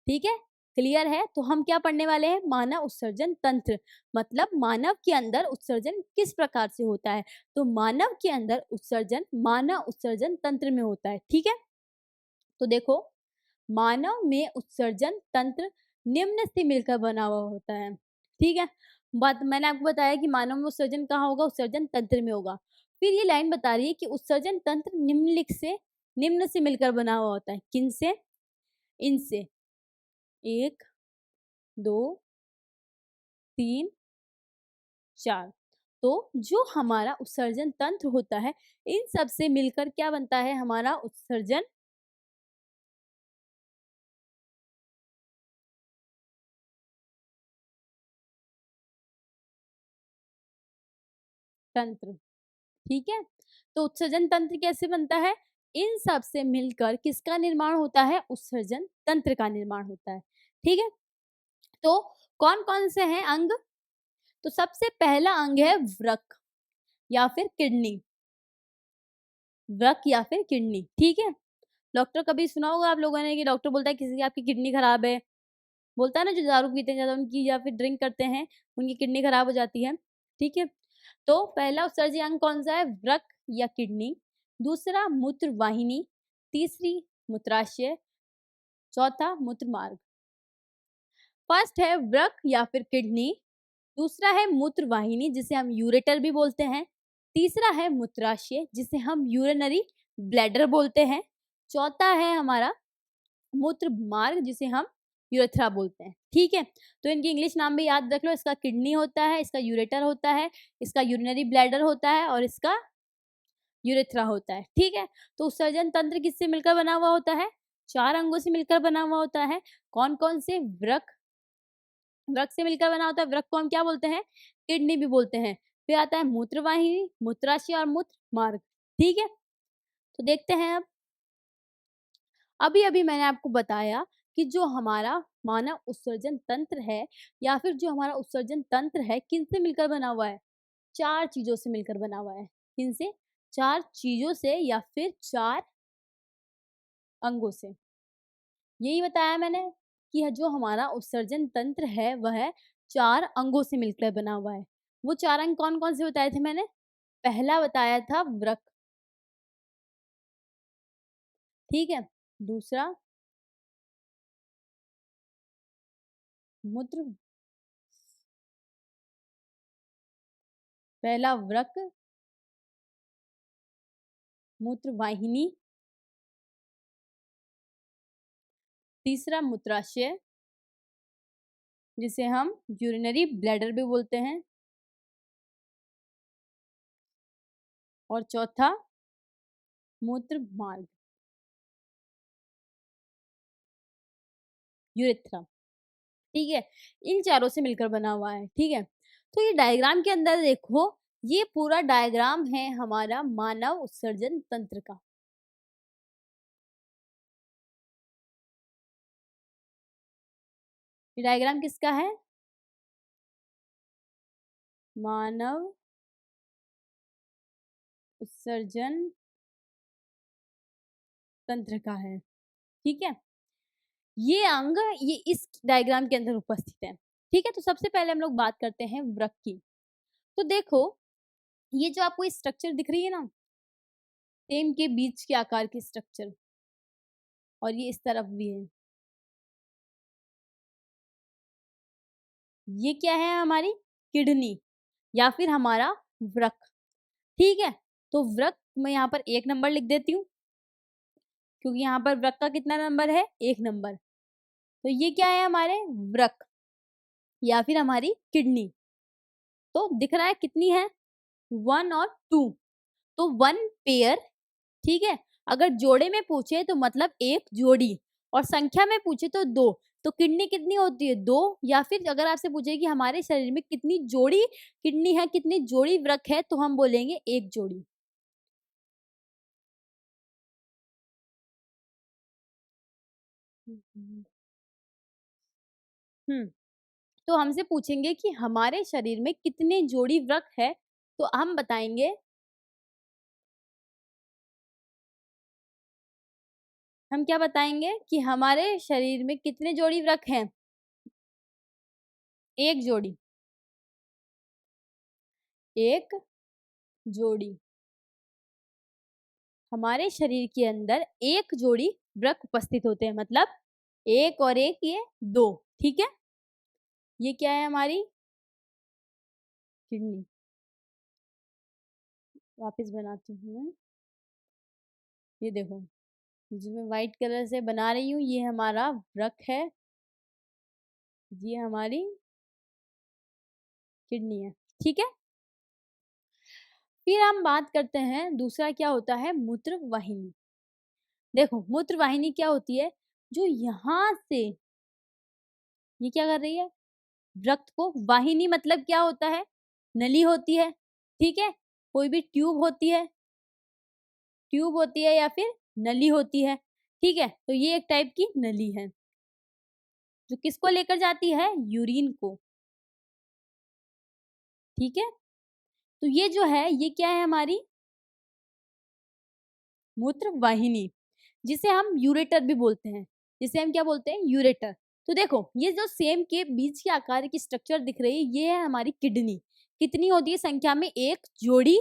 ठीक है? क्लियर है? तो हम क्या पढ़ने वाले हैं? मानव उत्सर्जन तंत्र। मतलब मानव के अंदर उत्सर्जन किस प्रकार से होता है? तो मानव के अंदर उत्सर्जन मानव उत्सर्जन तंत्र में होता है। ठीक है? तो देखो, मानव में उत्सर्जन तंत्र निम्न से मिलकर बना हुआ होता है। ठीक है? बात मैंने आपको बताया कि मानव में उत्सर्जन कहाँ होगा? उत्सर्जन तंत्र में होगा। फिर ये लाइन बता रही है कि उत्सर्जन तंत्र निम्न से मिलकर बना हुआ होता है। किन से? इनसे। 1, 2, 3, 4। तो जो हमारा उत्सर्जन तंत्र होता है, इन सब से मिलकर क्या बनता है? हमारा उत्सर्जन तंत्र। ठीक है? तो उत्सर्जन तंत्र कैसे बनता है? इन सब से मिलकर किसका निर्माण होता है? उत्सर्जन तंत्र का निर्माण होता है। ठीक है? तो कौन-कौन से हैं अंग? तो सबसे पहला अंग है वृक्क या फिर किडनी। वृक्क या फिर किडनी, ठीक है? डॉक्टर कभी सुना होगा आप लोगों ने कि डॉक्टर बोलता है किसी की आपकी किडनी खराब है। बोलता है ना जो दारू पीते हैं ज़्यादा उनकी या फिर ड्रिंक करते हैं, उनकी किडनी खराब हो जाती है। ठीक है? तो पहला उत्सर्जी अंग कौन-सा है? वृक्क या किडनी। दूसरा मूत्र वाहिनी, तीसरी मूत्राशय, चौथा मूत्र मार्ग। फर्स्ट है वृक्क या फिर किडनी, दूसरा है मूत्र वाहिनी जिसे हम यूरेटर भी बोलते हैं, तीसरा है मूत्राशय जिसे हम यूरिनरी ब्लैडर बोलते हैं, चौथा है हमारा मूत्र मार्ग जिसे हम यूरेथ्रा बोलते हैं। ठीक है? तो इनके इंग्लिश नाम भी याद रख लो, इसका किडनी होता है, इसका यूरेटर होता है, इसका यूरिनरी ब्लैडर होता है और इसका यूरेथ्रा होता है। ठीक है? तो उत्सर्जन तंत्र किससे मिलकर बना हुआ होता है? 4 अंगों से मिलकर बना हुआ होता है। कौन-कौन से? वृक्क से मिलकर बना होता है। वृक्क को हम क्या बोलते हैं? किडनी भी बोलते हैं। फिर आता है मूत्रवाहिनी, मूत्राशय और मूत्र मार्ग। ठीक है? तो देखते हैं अब। अभी-अभी मैंने आपको बताया कि जो हमारा मानव उत्सर्जन तंत्र है या फिर जो हमारा उत्सर्जन तंत्र है, किनसे मिलकर बना हुआ है? 4 चीज़ों से मिलकर बना हुआ है। किनसे? 4 चीज़ों से या फिर 4 अंगों से। यही बताया मैंने कि जो हमारा उत्सर्जन तंत्र है वह 4 अंगों से मिलकर बना हुआ है। वो 4 अंग कौन-कौन से बताए थे मैंने? पहला बताया था वृक्क, ठीक है? दूसरा मूत्र पहला वृक्क, मूत्र वाहिनी, तीसरा मूत्राशय जिसे हम यूरिनरी ब्लैडर भी बोलते हैं और चौथा मूत्र मार्ग, यूरेथ्रा। ठीक है? इन चारों से मिलकर बना हुआ है, ठीक है? तो ये डायग्राम के अंदर देखो, ये पूरा डायग्राम है हमारा मानव उत्सर्जन तंत्र का। ये डायग्राम किसका है? मानव उत्सर्जन तंत्र का है, ठीक है? ये अंग ये इस डायग्राम के अंदर उपस्थित है, ठीक है? तो सबसे पहले हम लोग बात करते हैं वृक्क की। तो देखो, ये जो आपको स्ट्रक्चर दिख रही है ना, सेम के बीच के आकार की स्ट्रक्चर और ये इस तरफ भी है, ये क्या है हमारी किडनी या फिर हमारा वृक्क, ठीक है। तो वृक्क मैं यहाँ पर 1 नंबर लिख देती हूँ, क्योंकि यहाँ पर वृक्क का कितना नंबर है, 1 नंबर। तो ये क्या है हमारे वृक्क या फिर हमारी किडनी। तो दिख रहा है कितनी है, 1 और 2, तो 1 पेयर, ठीक है। अगर जोड़े में पूछे तो मतलब 1 जोड़ी, और संख्या में पूछे तो 2। तो किडनी कितनी होती है, 2। या फिर अगर आपसे पूछे कि हमारे शरीर में कितनी जोड़ी किडनी है, कितनी जोड़ी वृक्क है, तो हम बोलेंगे 1 जोड़ी। हुँ। तो हमसे पूछेंगे कि हमारे शरीर में कितने जोड़ी वृक्क है, तो हम बताएँगे, हम क्या बताएँगे कि हमारे शरीर में कितने जोड़ी वृक्क हैं? 1 जोड़ी, 1 जोड़ी। हमारे शरीर के अंदर 1 जोड़ी वृक्क उपस्थित होते हैं, मतलब 1 और 1 ये 2, ठीक है? ये क्या है हमारी किडनी। वापस बनाती हूँ मैं। ये देखो, जो मैं व्हाइट कलर से बना रही हूँ, ये हमारा वृक्क है, ये हमारी किडनी है, ठीक है? फिर हम बात करते हैं, दूसरा क्या होता है, मूत्र वाहिनी। देखो, मूत्र वाहिनी क्या होती है, जो यहाँ से ये क्या कर रही है, रक्त को, वाहिनी मतलब क्या होता है, नली होती है, ठीक है? कोई भी ट्यूब होती है या फिर नली होती है, ठीक है? तो ये एक टाइप की नली है, जो किसको लेकर जाती है, यूरिन को, ठीक है? तो ये जो है, ये क्या है हमारी मूत्र वाहिनी, जिसे हम यूरेटर भी बोलते हैं, जिसे हम क्या बोलते हैं, यूरेटर। तो देखो, ये जो सेम के बीच के आकार की स्ट्रक्चर दिख रही है, ये है हमारी किडनी। कितनी होती है संख्या में, 1 जोड़ी,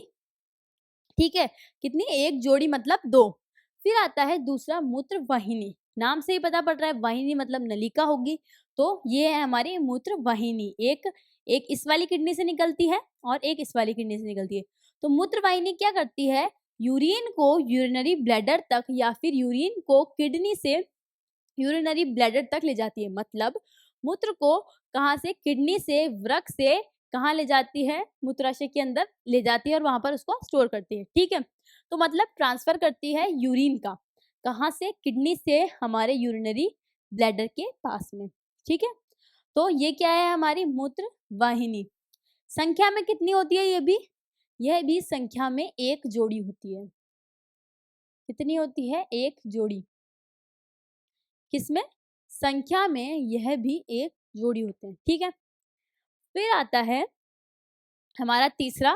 ठीक है? कितनी, 1 जोड़ी मतलब 2। फिर आता है दूसरा मूत्र वाहिनी, नाम से ही पता पड़ रहा है, वाहिनी मतलब नलिका होगी। तो ये है हमारी मूत्र वाहिनी, एक एक इस वाली किडनी से निकलती है और एक इस वाली किडनी से निकलती है। तो मूत्र वाहिनी क्या करती है, यूरिन को यूरिनरी ब्लैडर तक या फिर यूरिन को किडनी से यूरिनरी ब्लैडर तक ले जाती है। मतलब मूत्र को कहाँ से, किडनी से, वृक्क से कहाँ ले जाती है, मूत्राशय के अंदर ले जाती है और वहां पर उसको स्टोर करती है, ठीक है। तो मतलब ट्रांसफर करती है यूरिन का, कहाँ से, किडनी से हमारे यूरिनरी ब्लैडर के पास में, ठीक है। तो ये क्या है हमारी मूत्र वाहिनी। संख्या में कितनी होती है, यह भी संख्या में 1 जोड़ी होती है। कितनी होती है, 1 जोड़ी। किसमें, संख्या में यह भी 1 जोड़ी होते हैं, ठीक है। फिर आता है हमारा तीसरा,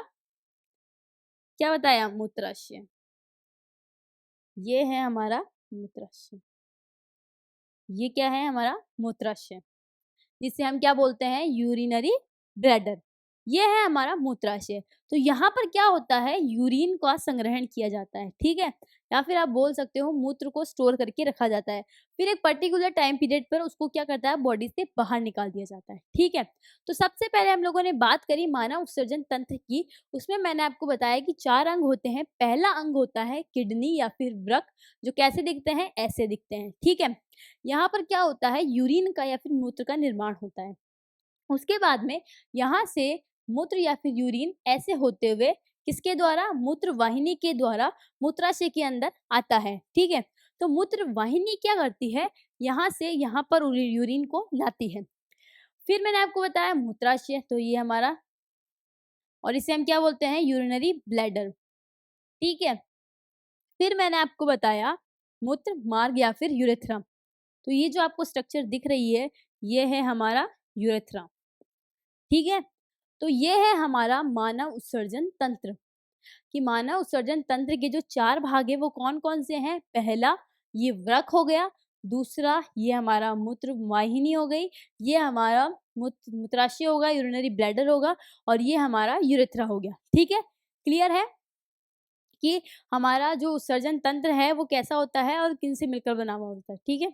क्या बताया, मूत्राशय। ये है हमारा मूत्राशय। ये क्या है हमारा मूत्राशय, जिसे हम क्या बोलते हैं, यूरिनरी ब्लैडर। ये है हमारा मूत्राशय। तो यहाँ पर क्या होता है, यूरिन का संग्रहण किया जाता है, ठीक है, या फिर आप बोल सकते हो मूत्र को स्टोर करके रखा जाता है। फिर एक पर्टिकुलर टाइम पीरियड पर उसको क्या करता है, बॉडी से बाहर निकाल दिया जाता है, ठीक है। तो सबसे पहले हम लोगों ने बात करी मानव उत्सर्जन तंत्र की। उसमें मैंने आपको बताया कि 4 अंग होते हैं। पहला अंग होता है किडनी या फिर वृक्क, जो कैसे दिखते हैं, ऐसे दिखते हैं, ठीक है। यहाँ पर क्या होता है, यूरिन का या फिर मूत्र का निर्माण होता है। उसके बाद में यहाँ से मूत्र या फिर यूरिन ऐसे होते हुए किसके द्वारा, मूत्र वाहिनी के द्वारा मूत्राशय के अंदर आता है, ठीक है। तो मूत्र वाहिनी क्या करती है, यहाँ से यहाँ पर यूरिन को लाती है। फिर मैंने आपको बताया मूत्राशय, तो ये हमारा, और इसे हम क्या बोलते हैं, यूरिनरी ब्लैडर, ठीक है। फिर मैंने आपको बताया मूत्र मार्ग या फिर यूरेथ्रा। तो ये जो आपको स्ट्रक्चर दिख रही है, ये है हमारा यूरेथ्रा, ठीक है। तो ये है हमारा मानव उत्सर्जन तंत्र, कि मानव उत्सर्जन तंत्र के जो 4 भाग है वो कौन-कौन से हैं। पहला ये वृक्क हो गया, दूसरा ये हमारा मूत्र वाहिनी हो गई, ये हमारा मूत्राशय होगा, यूरिनरी ब्लैडर होगा, और ये हमारा यूरेथ्रा हो गया, ठीक है। क्लियर है कि हमारा जो उत्सर्जन तंत्र है वो कैसा होता है और किन से मिलकर बना हुआ होता है, ठीक है।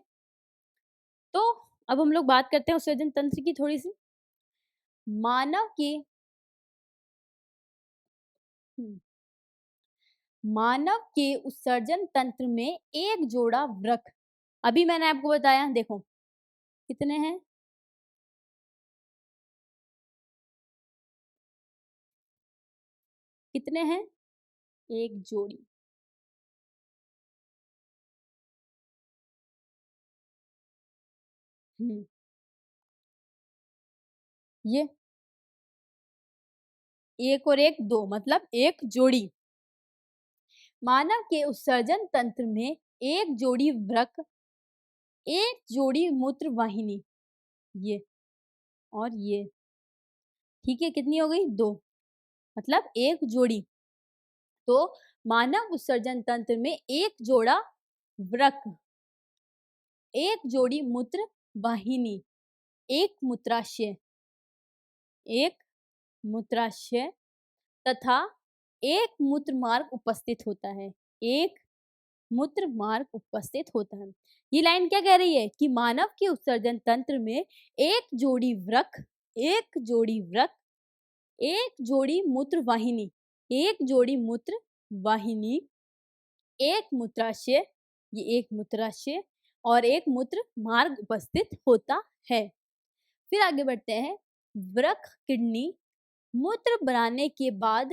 तो अब हम लोग बात करते हैं उत्सर्जन तंत्र की थोड़ी सी। मानव के हम्म, मानव के उत्सर्जन तंत्र में एक जोड़ा वृक्क, अभी मैंने आपको बताया, देखो कितने हैं, कितने हैं, एक जोड़ी। हम्म, ये एक और एक दो, मतलब एक जोड़ी। मानव के उत्सर्जन तंत्र में एक जोड़ी वृक्क, एक जोड़ी मूत्र वाहिनी, ये और ये, ठीक है, कितनी हो गई, दो, मतलब एक जोड़ी। तो मानव उत्सर्जन तंत्र में एक जोड़ा वृक्क, एक जोड़ी मूत्र वाहिनी, एक मूत्राशय, एक मूत्राशय तथा एक मूत्र मार्ग उपस्थित होता है, एक मूत्र मार्ग उपस्थित होता है। ये लाइन क्या कह रही है कि मानव के उत्सर्जन तंत्र में एक जोड़ी वृक्क, एक जोड़ी वृक्क, एक जोड़ी मूत्र वाहिनी, एक जोड़ी मूत्र वाहिनी, एक मूत्राशय, ये एक मूत्राशय और एक मूत्र मार्ग उपस्थित होता है। फिर आगे बढ़ते हैं। वृक्क किडनी मूत्र बनाने के बाद,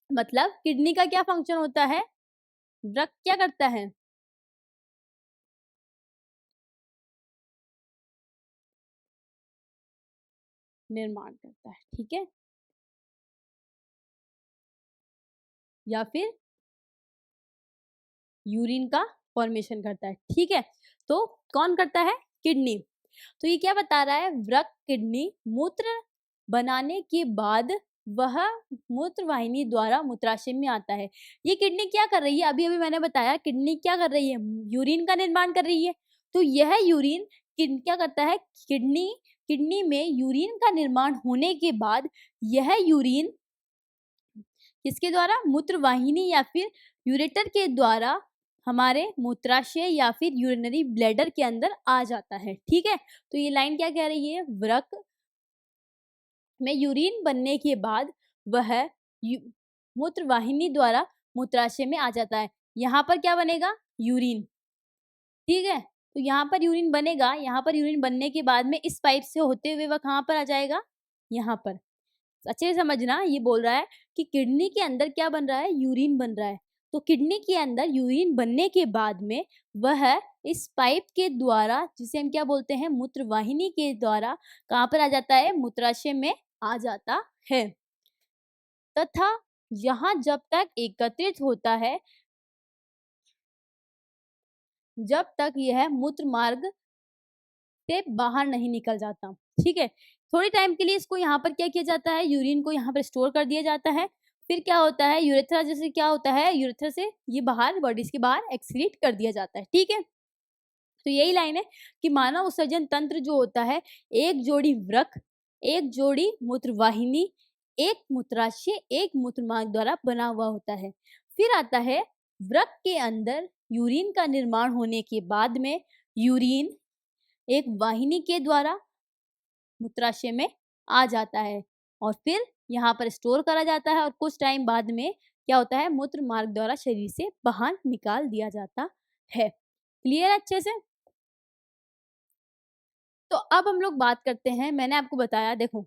मतलब किडनी का क्या फंक्शन होता है, वृक्क क्या करता है, निर्माण करता है, ठीक है, या फिर यूरिन का फॉर्मेशन करता है, ठीक है। तो कौन करता है, किडनी। तो ये क्या बता रहा है, वृक्क किडनी मूत्र बनाने के बाद वह मूत्र वाहिनी द्वारा मूत्राशय में आता है। ये किडनी क्या कर रही है, अभी अभी मैंने बताया किडनी क्या कर रही है, यूरिन का निर्माण कर रही है। तो यह यूरिन क्या करता है, किडनी किडनी में यूरिन का निर्माण होने के बाद यह यूरिन किसके द्वारा, मूत्र वाहिनी या फिर यूरेटर के द्वारा हमारे मूत्राशय या फिर यूरिनरी ब्लैडर के अंदर आ जाता है, ठीक है। तो ये लाइन क्या कह रही है, वृक्क में यूरिन बनने के बाद वह मूत्र वाहिनी द्वारा मूत्राशय में आ जाता है। यहाँ पर क्या बनेगा, यूरिन, ठीक है। तो यहाँ पर यूरिन बनेगा, यहाँ पर यूरिन बनने के बाद में इस पाइप से होते हुए वह कहाँ पर आ जाएगा, यहाँ पर। अच्छे से समझना, ये बोल रहा है कि किडनी के अंदर क्या बन रहा है, यूरिन बन रहा है। तो किडनी के अंदर यूरिन बनने के बाद में वह इस पाइप के द्वारा, जिसे हम क्या बोलते हैं, मूत्र वाहिनी के द्वारा कहाँ पर आ जाता है, मूत्राशय में आ जाता है। तथा यहाँ जब तक एकत्रित होता है, जब तक यह मूत्र मार्ग से बाहर नहीं निकल जाता, ठीक है। थोड़ी टाइम के लिए इसको यहाँ पर क्या किया जाता है, यूरिन को यहाँ पर स्टोर कर दिया जाता है। फिर क्या होता है, यूरेथ्रा जैसे क्या होता है, यूरेथ्रा से ये बाहर, बॉडीज के बाहर एक्सक्रीट कर दिया जाता है, ठीक है। तो यही लाइन है कि मानव उत्सर्जन तंत्र जो होता है, एक जोड़ी वृक्क, एक जोड़ी मूत्रवाहिनी, एक मूत्राशय, एक मूत्रमार्ग द्वारा बना हुआ होता है। फिर आता है वृक्क के अंदर यूरिन का निर्माण होने के बाद में यूरिन एक वाहिनी के द्वारा मूत्राशय में आ जाता है और फिर यहाँ पर स्टोर करा जाता है और कुछ टाइम बाद में क्या होता है, मूत्र मार्ग द्वारा शरीर से बाहर निकाल दिया जाता है। क्लियर अच्छे से। तो अब हम लोग बात करते हैं, मैंने आपको बताया, देखो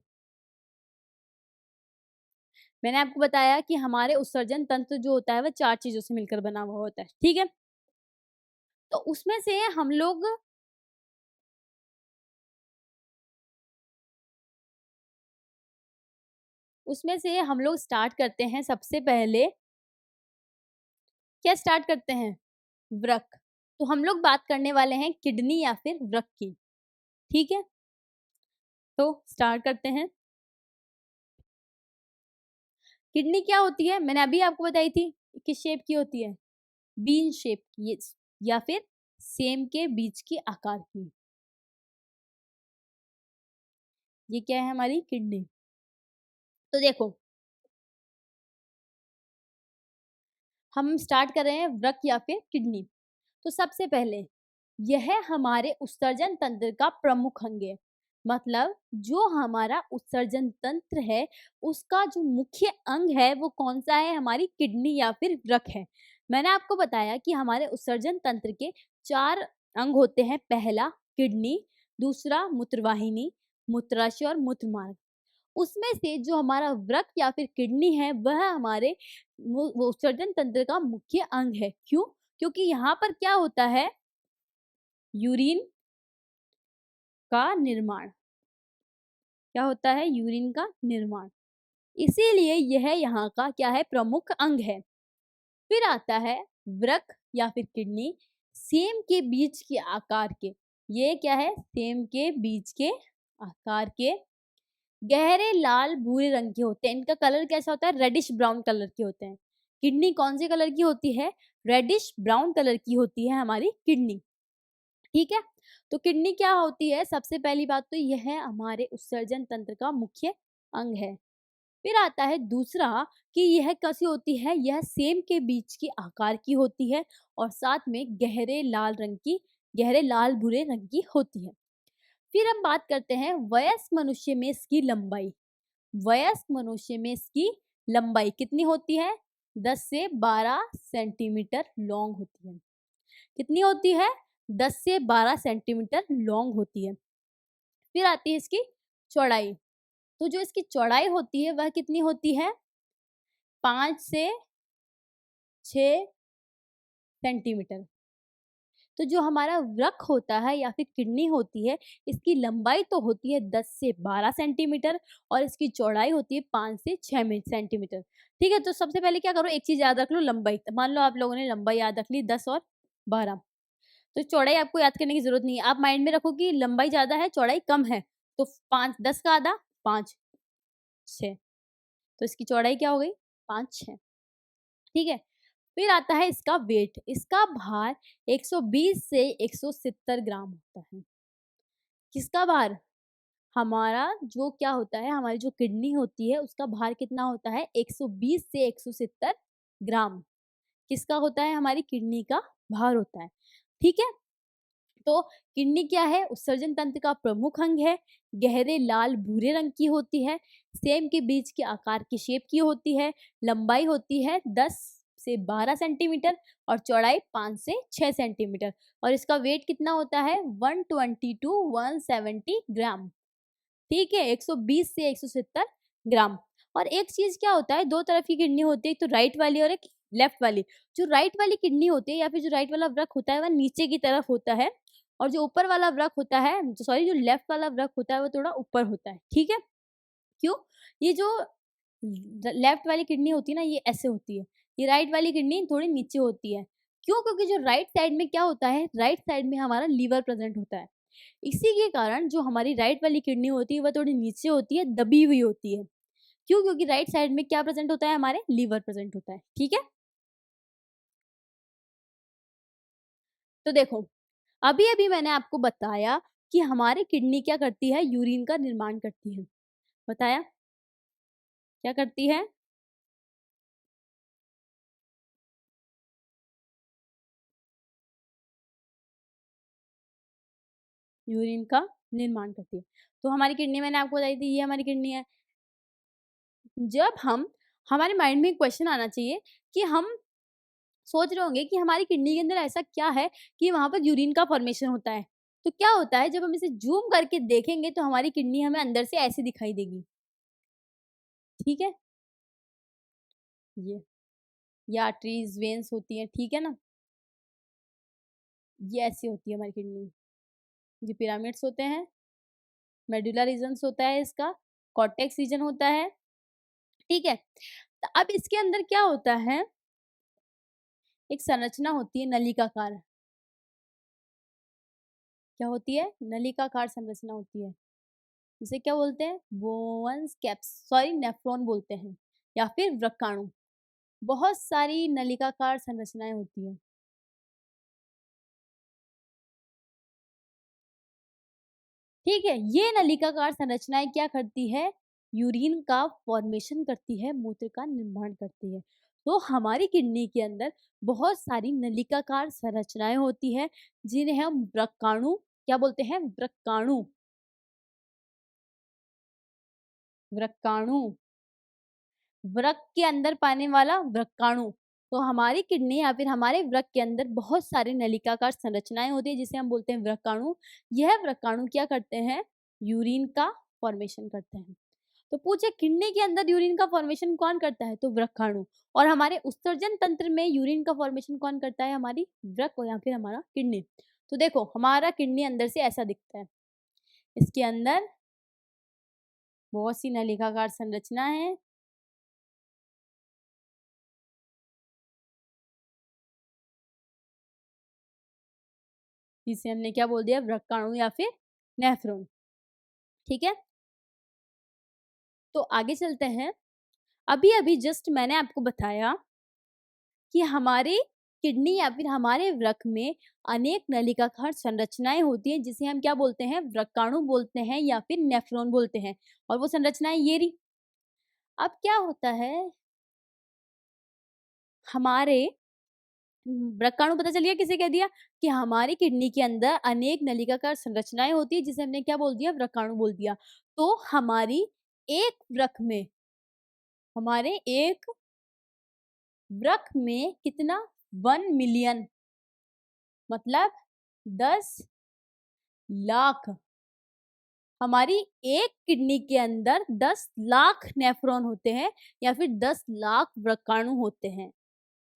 मैंने आपको बताया कि हमारे उत्सर्जन तंत्र जो होता है वह चार चीजों से मिलकर बना हुआ होता है, ठीक है। तो उसमें से हम लोग स्टार्ट करते हैं, सबसे पहले क्या स्टार्ट करते हैं, वृक्क। तो हम लोग बात करने वाले हैं किडनी या फिर वृक्क की, ठीक है। तो स्टार्ट करते हैं। किडनी क्या होती है, मैंने अभी आपको बताई थी, किस शेप की होती है, बीन शेप की, या फिर सेम के बीच की आकार की। ये क्या है, हमारी किडनी। तो देखो हम स्टार्ट कर रहे हैं वृक्क या फिर किडनी। तो सबसे पहले यह हमारे उत्सर्जन तंत्र का प्रमुख अंग है। मतलब जो हमारा उत्सर्जन तंत्र है, उसका जो मुख्य अंग है वो कौन-सा है? हमारी किडनी या फिर वृक्क है। मैंने आपको बताया कि हमारे उत्सर्जन तंत्र के 4 अंग होते हैं। पहला किडनी, दूसरा मूत्रवाहिनी, मूत्राशय और मूत्रमार्ग। उसमें से जो हमारा वृक्क या फिर किडनी है वह हमारे वो उत्सर्जन तंत्र का मुख्य अंग है। क्यों? क्योंकि यहाँ पर क्या होता है? यूरिन का निर्माण। क्या होता है? यूरिन का निर्माण। इसीलिए यह यहाँ का क्या है? प्रमुख अंग है। फिर आता है वृक्क या फिर किडनी, सेम के बीज के आकार के। ये क्या है? सेम के बीज के आकार के गहरे लाल भूरे रंग के होते हैं। इनका कलर कैसा होता है? रेडिश ब्राउन कलर के होते हैं। किडनी कौन से कलर की होती है? रेडिश ब्राउन कलर की होती है हमारी किडनी। ठीक है? तो किडनी क्या होती है? सबसे पहली बात तो यह है हमारे उत्सर्जन तंत्र का मुख्य अंग है। फिर आता है दूसरा कि यह कैसी होती है? यह सेम के बीच के आकार की होती है और साथ में गहरे लाल भूरे रंग की होती है। फिर हम बात करते हैं वयस्क मनुष्य में इसकी लंबाई। वयस्क मनुष्य में इसकी लंबाई कितनी होती है? 10 से 12 सेंटीमीटर लॉन्ग होती है। कितनी होती है? 10 से 12 सेंटीमीटर लॉन्ग होती है। फिर आती है इसकी चौड़ाई। तो जो इसकी चौड़ाई होती है वह कितनी होती है? 5 से 6 सेंटीमीटर। तो जो हमारा वृक्क होता है या फिर किडनी होती है, इसकी लंबाई तो होती है 10 से 12 सेंटीमीटर और इसकी चौड़ाई होती है 5 से 6 सेंटीमीटर। ठीक है, तो सबसे पहले क्या करो, एक चीज़ याद रख लो, लंबाई। मान लो आप लोगों ने लंबाई याद रख ली 10 और 12, तो चौड़ाई आपको याद करने की ज़रूरत नहीं है। आप माइंड में रखो कि लंबाई ज़्यादा है, चौड़ाई कम है, तो 5 10 का आधा 5 6, तो इसकी चौड़ाई क्या हो गई? 5 6। ठीक है? फिर आता है इसका वेट। इसका भार 120 से 170 ग्राम होता है। किसका भार? हमारा जो क्या होता है, हमारी जो किडनी होती है उसका भार कितना होता है? 120 से 170 ग्राम। किसका होता है? हमारी किडनी का भार होता है। ठीक है? तो किडनी क्या है? उत्सर्जन तंत्र का प्रमुख अंग है। गहरे लाल भूरे रंग की होती है। सेम के बीज के आकार की शेप की होती है। लंबाई होती है 10 से 12 सेंटीमीटर और चौड़ाई 5 से 6 सेंटीमीटर और इसका वेट कितना होता है? 120 टू 170 ग्राम। ठीक है, 120 से 170 ग्राम। और एक चीज क्या होता है, दो तरफ की किडनी होती है, एक तो राइट वाली और एक लेफ्ट वाली। जो राइट वाली किडनी होती है या फिर जो राइट वाला वृक्क होता है वह नीचे की तरफ होता है और जो ऊपर वाला वृक्क होता है, सॉरी, जो लेफ्ट वाला वृक्क होता है वो थोड़ा ऊपर होता है। ठीक है? क्यों? ये जो लेफ्ट वाली किडनी होती है ना, ये ऐसे होती है, ये राइट वाली किडनी थोड़ी नीचे होती है। क्यों? क्योंकि जो राइट साइड में क्या होता है, राइट साइड में हमारा लीवर प्रेजेंट होता है। इसी के कारण जो हमारी राइट वाली किडनी होती है वह थोड़ी नीचे होती है, दबी हुई होती है। क्यों? क्योंकि राइट साइड में क्या प्रेजेंट होता है? हमारे लीवर प्रेजेंट होता है। ठीक है? तो देखो, अभी-अभी मैंने आपको बताया कि हमारी किडनी क्या करती है? यूरिन का निर्माण करती है। बताया? क्या करती है? यूरिन का निर्माण करती है। तो हमारी किडनी मैंने आपको बताई थी, ये हमारी किडनी है। जब हम हमारे माइंड में एक क्वेश्चन आना चाहिए कि हम सोच रहे होंगे कि हमारी किडनी के अंदर ऐसा क्या है कि वहाँ पर यूरिन का फॉर्मेशन होता है। तो क्या होता है, जब हम इसे ज़ूम करके देखेंगे तो हमारी किडनी हमें अंदर से ऐसे दिखाई देगी। ठीक है? ये आर्टरीज़, वेन्स होती हैं, ठीक है ना? ये ऐसी होती है हमारी किडनी। ये पिरामिड्स होते हैं, मेडुला रीजन्स होता है इसका, कॉर्टेक्स रीजन होता है, ठीक है? तो अब इसके अंदर क्या होता है, एक संरचना होती है नलिकाकार। क्या होती है? नलिकाकार संरचना होती है। इसे क्या बोलते हैं? बोवन्स कैप्स, सॉरी, नेफ्रॉन बोलते हैं या फिर व्रकाणु। बहुत सारी नलिकाकार संरचनाएँ होती हैं। ठीक है? ये नलिकाकार संरचनाएँ क्या करती है? यूरिन का फॉर्मेशन करती है, मूत्र का निर्माण करती है। तो हमारी किडनी के अंदर बहुत सारी नलिकाकार संरचनाएँ होती हैं, जिन्हें हम व्रकाणु क्या बोलते हैं? व्रकाणु। व्रकाणु, वृक्क के अंदर पाने वाला व्रकाणु। तो हमारी किडनी या फिर हमारे वृक्क के अंदर बहुत सारी नलिकाकार संरचनाएं होती है जिसे हम बोलते हैं व्रकाणु। यह व्रकाणु क्या करते हैं? यूरिन का फॉर्मेशन करते हैं। तो पूछे किडनी के अंदर यूरिन का फॉर्मेशन कौन करता है? तो व्रकाणु। और हमारे उत्सर्जन तंत्र में यूरिन का फॉर्मेशन कौन करता है? हमारी वृक्क या फिर हमारा किडनी। तो देखो हमारा किडनी अंदर से ऐसा दिखता है, इसके अंदर बहुत सी नलिकाकार संरचना है। जिसे हमने क्या बोल दिया? व्रकाणु या फिर नेफ्रॉन। ठीक है, तो आगे चलते हैं। अभी अभी जस्ट मैंने आपको बताया कि हमारे किडनी या फिर हमारे वृक्क में अनेक नलिकाकार संरचनाएं होती हैं जिसे हम क्या बोलते हैं? व्रकाणु बोलते हैं या फिर नेफ्रॉन बोलते हैं। और वो संरचनाएं ये रही। अब क्या होता है, हमारे व्रकाणु पता चल गया किसे कह दिया? कि हमारी किडनी के अंदर अनेक नलिकाकार संरचनाएं होती है जिसे हमने क्या बोल दिया? व्रकाणु बोल दिया। तो हमारी एक वृक्क में, हमारे एक वृक्क में कितना? 1 मिलियन, मतलब 10 लाख। हमारी एक किडनी के अंदर 10 लाख नेफ्रॉन होते हैं या फिर 10 लाख व्रकाणु होते हैं।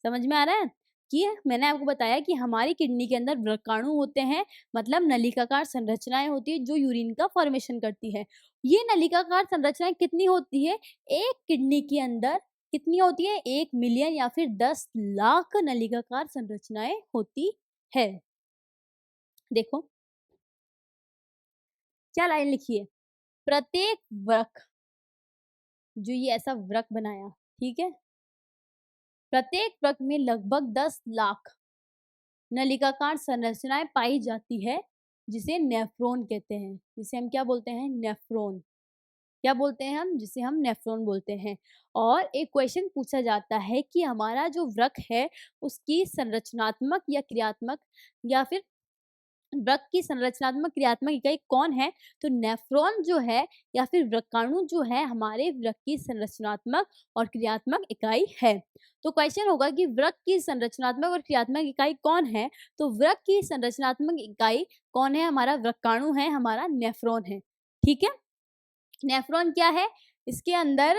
समझ में आ रहा है कि मैंने आपको बताया कि हमारी किडनी के अंदर व्रकाणु होते हैं, मतलब नलिकाकार संरचनाएं होती है जो यूरिन का फॉर्मेशन करती है। ये नलिकाकार संरचनाएं कितनी होती है? एक किडनी के अंदर कितनी होती है? 1 मिलियन या फिर 10 लाख नलिकाकार संरचनाएं होती है। देखो क्या लाइन लिखी है? प्रत्येक वृक्क, जो ये ऐसा वृक्क बनाया, ठीक है, प्रत्येक वृक्क में लगभग 10 लाख नलिकाकार संरचनाएं पाई जाती है जिसे नेफ्रॉन कहते हैं। जिसे हम क्या बोलते हैं? नेफ्रॉन। क्या बोलते हैं हम? जिसे हम नेफ्रॉन बोलते हैं। और एक क्वेश्चन पूछा जाता है कि हमारा जो वृक्क है उसकी संरचनात्मक या क्रियात्मक या फिर वृक्क की संरचनात्मक क्रियात्मक इकाई कौन है? तो नेफ्रॉन जो है या फिर व्रकाणु जो है हमारे वृक्क की संरचनात्मक और क्रियात्मक इकाई है। तो क्वेश्चन होगा कि वृक्क की संरचनात्मक और क्रियात्मक इकाई कौन है? तो वृक्क की संरचनात्मक इकाई कौन है? हमारा व्रकाणु है, हमारा नेफ्रॉन है। ठीक है, नेफ्रॉन क्या है? इसके अंदर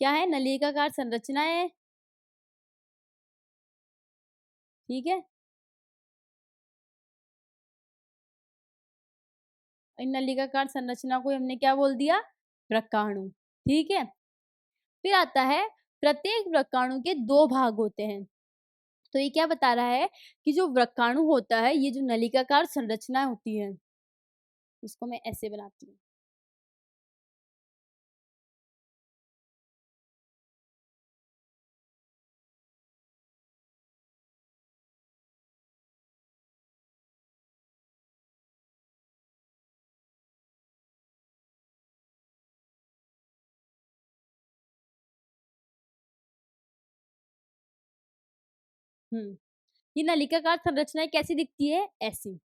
क्या है? नलिकाकार संरचना है। ठीक है, इन नलिकाकार संरचना को हमने क्या बोल दिया? व्रकाणु। ठीक है, फिर आता है प्रत्येक व्रकाणु के 2 भाग होते हैं। तो ये क्या बता रहा है कि जो व्रकाणु होता है, ये जो नलिकाकार संरचना होती है, इसको मैं ऐसे बनाती हूँ। ये नलिकाकार संरचनाएं कैसी दिखती है? ऐसी।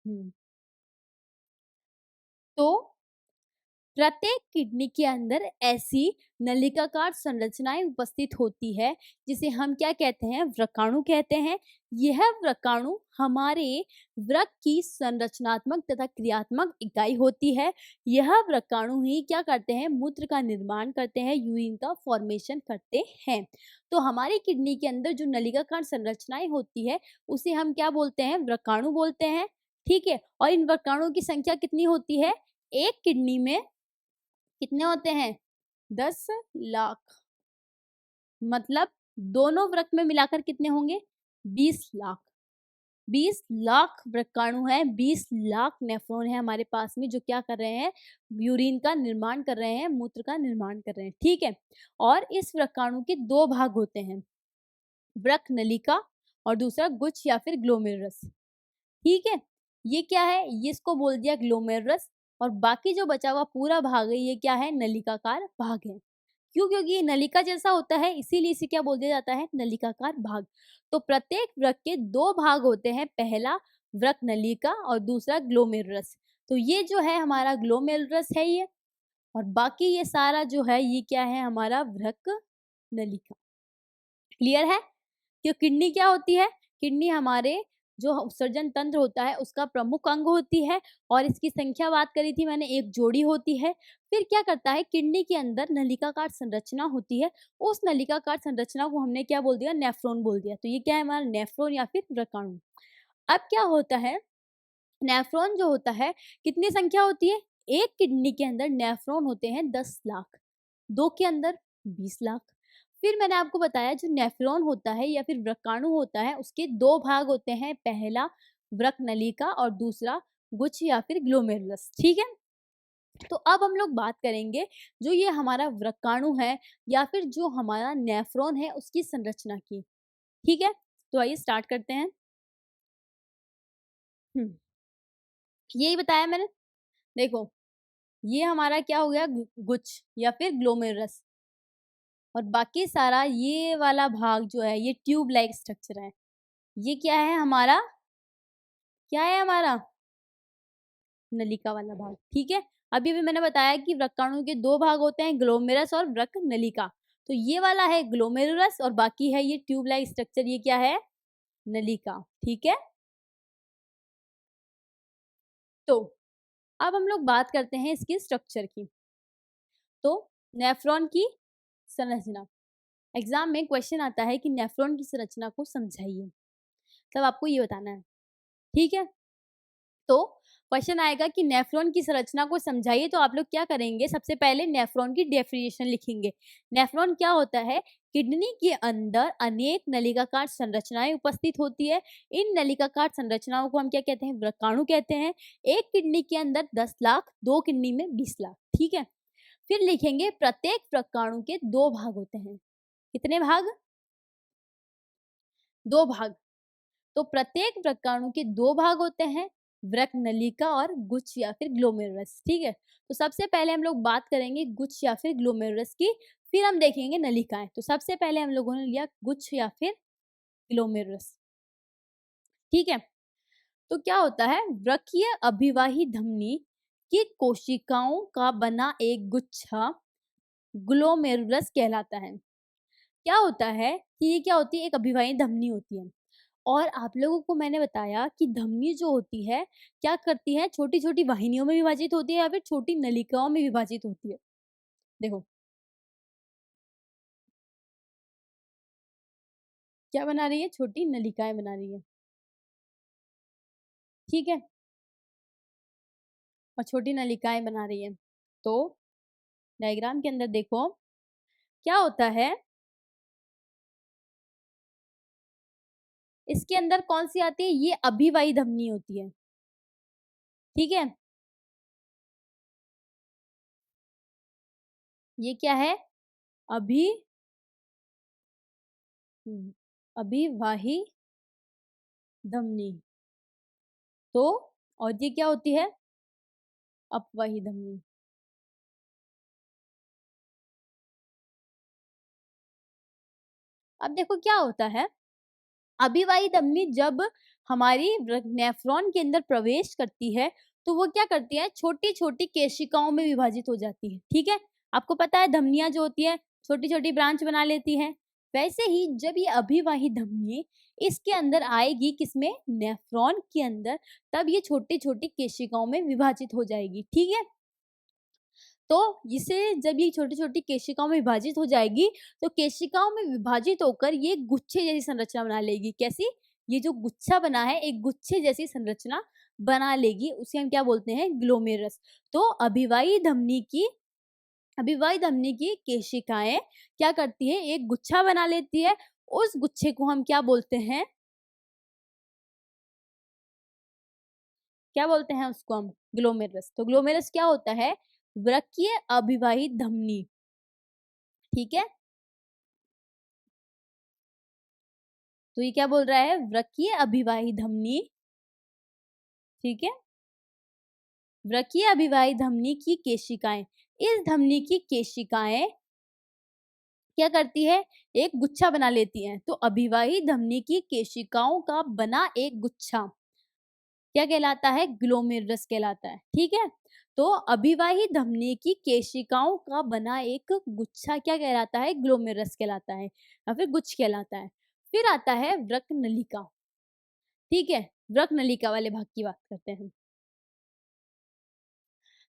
हम्म, तो प्रत्येक किडनी के अंदर ऐसी नलिकाकार संरचनाएं उपस्थित होती है जिसे हम क्या कहते हैं? व्रकाणु कहते हैं। यह व्रकाणु हमारे वृक्क की संरचनात्मक तथा क्रियात्मक इकाई होती है। यह व्रकाणु ही क्या करते हैं? मूत्र का निर्माण करते हैं, यूरिन का फॉर्मेशन करते हैं। तो हमारी किडनी के अंदर जो नलिकाकार संरचनाएं होती है उसे हम क्या बोलते हैं? व्रकाणु बोलते हैं। ठीक है, और इन व्रकाणुओं की संख्या कितनी होती है? एक किडनी में कितने होते हैं? 10 लाख। मतलब दोनों वृक्क में मिलाकर कितने होंगे? 20 लाख। 20 लाख व्रकाणु हैं, 20 लाख नेफ्रॉन है हमारे पास में जो क्या कर रहे हैं? यूरिन का निर्माण कर रहे हैं, मूत्र का निर्माण कर रहे हैं। ठीक है, और इस व्रकाणु के 2 भाग होते हैं, वृक्क नलिका और दूसरा गुच्छ या फिर ग्लोमेरुलस। ठीक है, ये क्या है? ये इसको बोल दिया ग्लोमेरुलस। और बाकी जो बचा हुआ पूरा भाग है ये क्या है? नलिकाकार भाग है। क्यों? क्योंकि ये नलिका जैसा होता है, इसीलिए इसे क्या बोल दिया जाता है? नलिकाकार भाग। तो प्रत्येक वृक्क के 2 भाग होते हैं, पहला वृक्क नलिका और दूसरा ग्लोमेरुलस। तो ये जो है हमारा ग्लोमेरुलस है ये, और बाकी ये सारा जो है ये क्या है? हमारा वृक्क नलिका। क्लियर है? कि किडनी क्या होती है? किडनी हमारे जो उत्सर्जन तंत्र होता है उसका प्रमुख अंग होती है, और इसकी संख्या बात करी थी मैंने, एक जोड़ी होती है। फिर क्या करता है? किडनी के अंदर नलिकाकार संरचना होती है, उस नलिकाकार संरचना को हमने क्या बोल दिया? नेफ्रॉन बोल दिया। तो ये क्या है हमारा? नेफ्रॉन या फिर व्रकाणु। अब क्या होता है? नेफ्रॉन जो होता है, कितनी संख्या होती है? एक किडनी के अंदर नेफ्रॉन होते हैं 10 लाख, 2 के अंदर 20 लाख। फिर मैंने आपको बताया जो नेफ्रॉन होता है या फिर व्रकाणु होता है, उसके 2 भाग होते हैं, पहला वृक्क नलिका और दूसरा गुच्छ या फिर ग्लोमेरुलस, ठीक है? तो अब हम लोग बात करेंगे जो ये हमारा व्रकाणु है या फिर जो हमारा नेफ्रॉन है उसकी संरचना की, ठीक है? तो आइए स्टार्ट करते हैं। हुँ, यही बताया मैंने। देखो, ये हमारा क्या हो गया? गुच्छ या फिर ग्लोमेरुलस, और बाकी सारा ये वाला भाग जो है ये ट्यूब लाइक स्ट्रक्चर है। ये क्या है हमारा? क्या है हमारा? नलिका वाला भाग, ठीक है? अभी-अभी मैंने बताया कि व्रकाणु के 2 भाग होते हैं, ग्लोमेरुलस और वृक्क नलिका। तो ये वाला है ग्लोमेरुलस और बाकी है ये ट्यूब लाइक स्ट्रक्चर, ये क्या है? नलिका, ठीक है? तो अब हम लोग बात करते हैं इसकी स्ट्रक्चर की। तो नेफ्रॉन की संरचना, एग्ज़ाम में क्वेश्चन आता है कि नेफ्रॉन की संरचना को समझाइए, तब आपको ये बताना है, ठीक है? तो क्वेश्चन आएगा कि नेफ्रॉन की संरचना को समझाइए, तो आप लोग क्या करेंगे? सबसे पहले नेफ्रॉन की डेफिनेशन लिखेंगे। नेफ्रॉन क्या होता है? किडनी के अंदर अनेक नलिकाकार संरचनाएं उपस्थित होती है। इन नलिकाकार संरचनाओं को हम क्या कहते हैं? व्रकाणु कहते हैं। एक किडनी के अंदर 10 लाख, 2 किडनी में 20 लाख, ठीक है? फिर लिखेंगे प्रत्येक व्रकाणु के 2 भाग होते हैं। कितने भाग? 2 भाग। तो प्रत्येक व्रकाणु के 2 भाग होते हैं, वृक्क नलिका और गुच्छ या फिर ग्लोमेरुलस, ठीक है? तो सबसे पहले हम लोग बात करेंगे गुच्छ या फिर ग्लोमेरुलस की, फिर हम देखेंगे नलिकाएँ। तो सबसे पहले हम लोगों ने लिया गुच्छ या फिर ग्लोमेरुलस, ठीक है? तो क्या होता है? वृक्कीय अभिवाही धमनी की कोशिकाओं का बना एक गुच्छा ग्लोमेरुलस कहलाता है। क्या होता है कि ये क्या होती है? एक अभिवाही धमनी होती है। और आप लोगों को मैंने बताया कि धमनी जो होती है, क्या करती है? छोटी-छोटी वाहिनियों में विभाजित होती है या फिर छोटी नलिकाओं में विभाजित होती है। देखो, क्या बना रही है? छोटी नलिकाएँ बना रही है, ठीक है? और छोटी नलिकाएँ बना रही है। तो डायग्राम के अंदर देखो, क्या होता है? इसके अंदर कौन-सी आती है? ये अभिवाही धमनी होती है, ठीक है? ये क्या है? अभी अभिवाही धमनी। तो और ये क्या होती है? अपवाही धमनी। अब देखो क्या होता है? अभिवाही धमनी जब हमारी नेफ्रॉन के अंदर प्रवेश करती है, तो वो क्या करती है? छोटी-छोटी केशिकाओं में विभाजित हो जाती है, ठीक है? आपको पता है धमनियाँ जो होती है, छोटी-छोटी ब्रांच बना लेती हैं। वैसे ही जब ये अभिवाही धमनी इसके अंदर आएगी, किसमें? नेफ्रॉन के अंदर, तब ये छोटी-छोटी केशिकाओं में विभाजित हो जाएगी, ठीक है? तो इसे जब ये छोटी-छोटी केशिकाओं में विभाजित हो जाएगी, तो केशिकाओं में विभाजित होकर ये गुच्छे जैसी संरचना बना लेगी। कैसी? ये जो गुच्छा बना है, एक गुच्छे जैसी संरचना बना लेगी, उसे हम क्या बोलते हैं? ग्लोमेरुलस। तो अभिवाही धमनी की केशिकाएँ क्या करती है? एक गुच्छा बना लेती है, उस गुच्छे को हम क्या बोलते हैं? क्या बोलते हैं उसको हम? ग्लोमेरुलस। तो ग्लोमेरुलस क्या होता है? वृक्कीय अभिवाही धमनी, ठीक है? तो ये क्या बोल रहा है? वृक्कीय अभिवाही धमनी, ठीक है? वृक्कीय अभिवाही धमनी की केशिकाएँ। इस धमनी की केशिकाएँ क्या करती है, एक गुच्छा बना लेती हैं। तो अभिवाही धमनी की केशिकाओं का बना एक गुच्छा क्या कहलाता है, ग्लोमेरुलस कहलाता है। ठीक है, तो अभिवाही धमनी की केशिकाओं का बना एक गुच्छा क्या कहलाता है, ग्लोमेरुलस कहलाता है या फिर गुच्छ कहलाता है। फिर आता है वृक्क नलिका। ठीक है, वृक्क नलिका वाले भाग की बात करते हैं।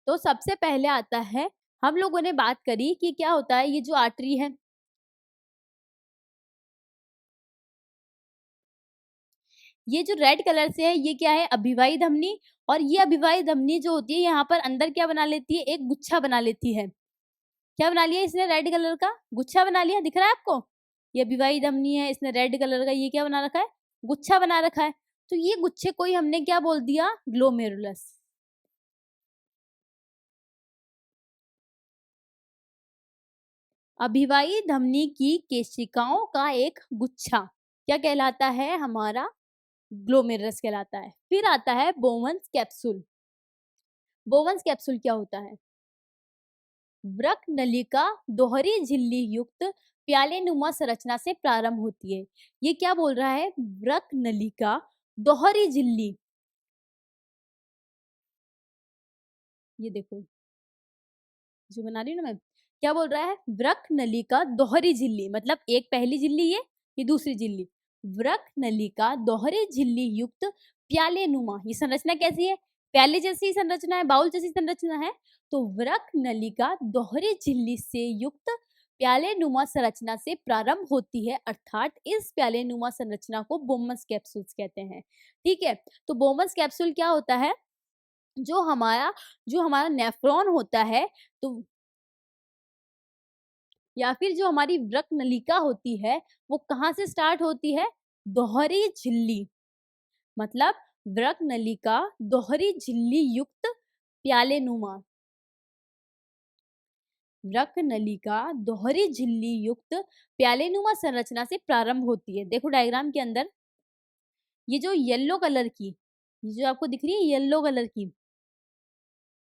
तो सबसे पहले आता है, हम लोगों ने बात करी कि क्या होता है, ये जो आर्टरी है, ये जो रेड कलर से है, ये क्या है, अभिवाही धमनी। और ये अभिवाही धमनी जो होती है, यहाँ पर अंदर क्या बना लेती है, एक गुच्छा बना लेती है। क्या बना लिया इसने, रेड कलर का गुच्छा बना लिया, दिख रहा है आपको, ये अभिवाही धमनी है, इसने रेड कलर का ये क्या बना रखा है, गुच्छा बना रखा है। तो ये गुच्छे को ही हमने क्या बोल दिया, ग्लोमेरुलस। अभिवाही धमनी की केशिकाओं का एक गुच्छा क्या कहलाता है, हमारा ग्लोमेरुलस कहलाता है। फिर आता है बोवन्स कैप्सूल। बोवन्स कैप्सूल क्या होता है, वृक्क नलिका दोहरी झिल्ली युक्त प्यालेनुमा संरचना से प्रारंभ होती है। ये क्या बोल रहा है, वृक्क नलिका दोहरी झिल्ली, ये देखो जो बना रही हूँ ना मैं, क्या बोल रहा है, वृक्क नलिका दोहरी झिल्ली, मतलब एक पहली झिल्ली, ये दूसरी झिल्ली। वृक्क नलिका दोहरी झिल्ली युक्त प्यालेनुमा, ये संरचना कैसी है, प्याले जैसी संरचना है, बाउल जैसी संरचना है। तो वृक्क नलिका दोहरी झिल्ली से युक्त प्यालेनुमा संरचना से प्रारंभ होती है, अर्थात इस प्यालेनुमा संरचना को बोमस कैप्सूल्स कहते हैं। ठीक है, तो बोमस कैप्सूल क्या होता है, जो हमारा नेफ्रॉन होता है, तो या फिर जो हमारी वृक्क नलिका होती है, वो कहाँ से स्टार्ट होती है, दोहरी झिल्ली, मतलब वृक्क नलिका दोहरी झिल्ली युक्त प्यालेनुमा, वृक्क नलिका दोहरी झिल्ली युक्त प्यालेनुमा संरचना से प्रारंभ होती है। देखो डायग्राम के अंदर, ये जो येलो कलर की, ये जो आपको दिख रही है येलो कलर की,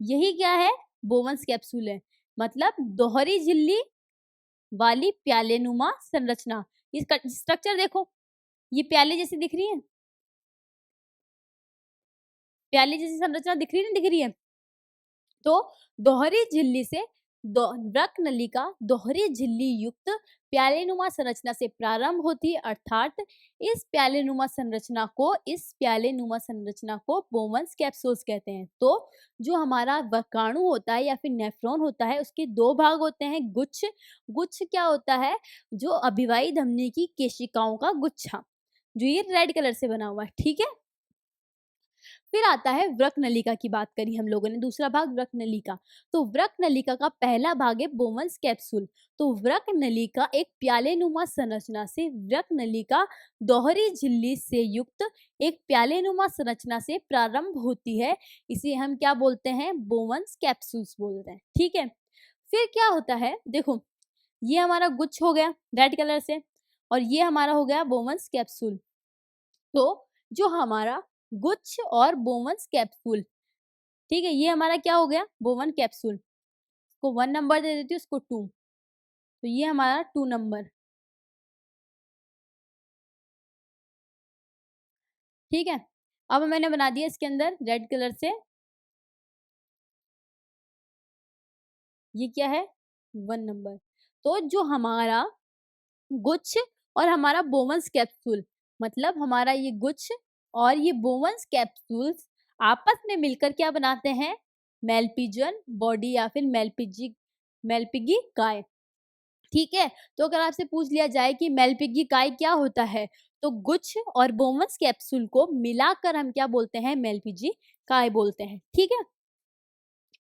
यही क्या है, बोवंस कैप्सूल है, मतलब दोहरी झिल्ली वाली प्यालेनुमा संरचना। इसका स्ट्रक्चर देखो, ये प्याले जैसी दिख रही है, प्याले जैसी संरचना दिख रही है, नहीं दिख रही है। तो दोहरी झिल्ली से वृक्क नलिका दोहरी झिल्ली युक्त प्यालेनुमा संरचना से प्रारंभ होती है, अर्थात इस प्यालेनुमा संरचना को बोवंस कैप्सूल्स कहते हैं। तो जो हमारा वकाणु होता है या फिर नेफ्रॉन होता है, उसके दो भाग होते हैं, गुच्छ। गुच्छ क्या होता है, जो अभिवाही धमनी की केशिकाओं का गुच्छा, जो ये रेड कलर से बना हुआ है। ठीक है, फिर आता है वृक्क नलिका की बात करी हम लोगों ने, दूसरा भाग वृक्क नलिका। तो वृक्क नलिका का पहला भाग है बोवंस कैप्सूल। तो वृक्क नलिका एक प्यालेनुमा संरचना से, वृक्क नलिका दोहरी झिल्ली से युक्त एक प्यालेनुमा संरचना से प्रारंभ होती है, इसे हम क्या बोलते हैं, बोवंस कैप्सूल्स बोलते हैं। ठीक है, फिर क्या होता है, देखो ये हमारा गुच्छ हो गया रेड कलर से, और ये हमारा हो गया बोवंस कैप्सूल। तो जो हमारा गुच्छ और बोवंस कैप्सूल, ठीक है, ये हमारा क्या हो गया, बोवन कैप्सूल, को 1 नंबर दे देती हूँ, उसको 2, तो ये हमारा 2 नंबर। ठीक है, अब मैंने बना दिया इसके अंदर रेड कलर से, ये क्या है, 1 नंबर। तो जो हमारा गुच्छ और हमारा बोवंस कैप्सूल, मतलब हमारा ये गुच्छ और ये बोवंस कैप्सूल्स आपस में मिलकर क्या बनाते हैं, मेलपिजन बॉडी या फिर मेलपिगी काय। ठीक है, तो अगर आपसे पूछ लिया जाए कि मेलपिगी काय क्या होता है, तो गुच्छ और बोवंस कैप्सूल को मिलाकर हम क्या बोलते हैं, मेलपिजी काय बोलते हैं। ठीक है,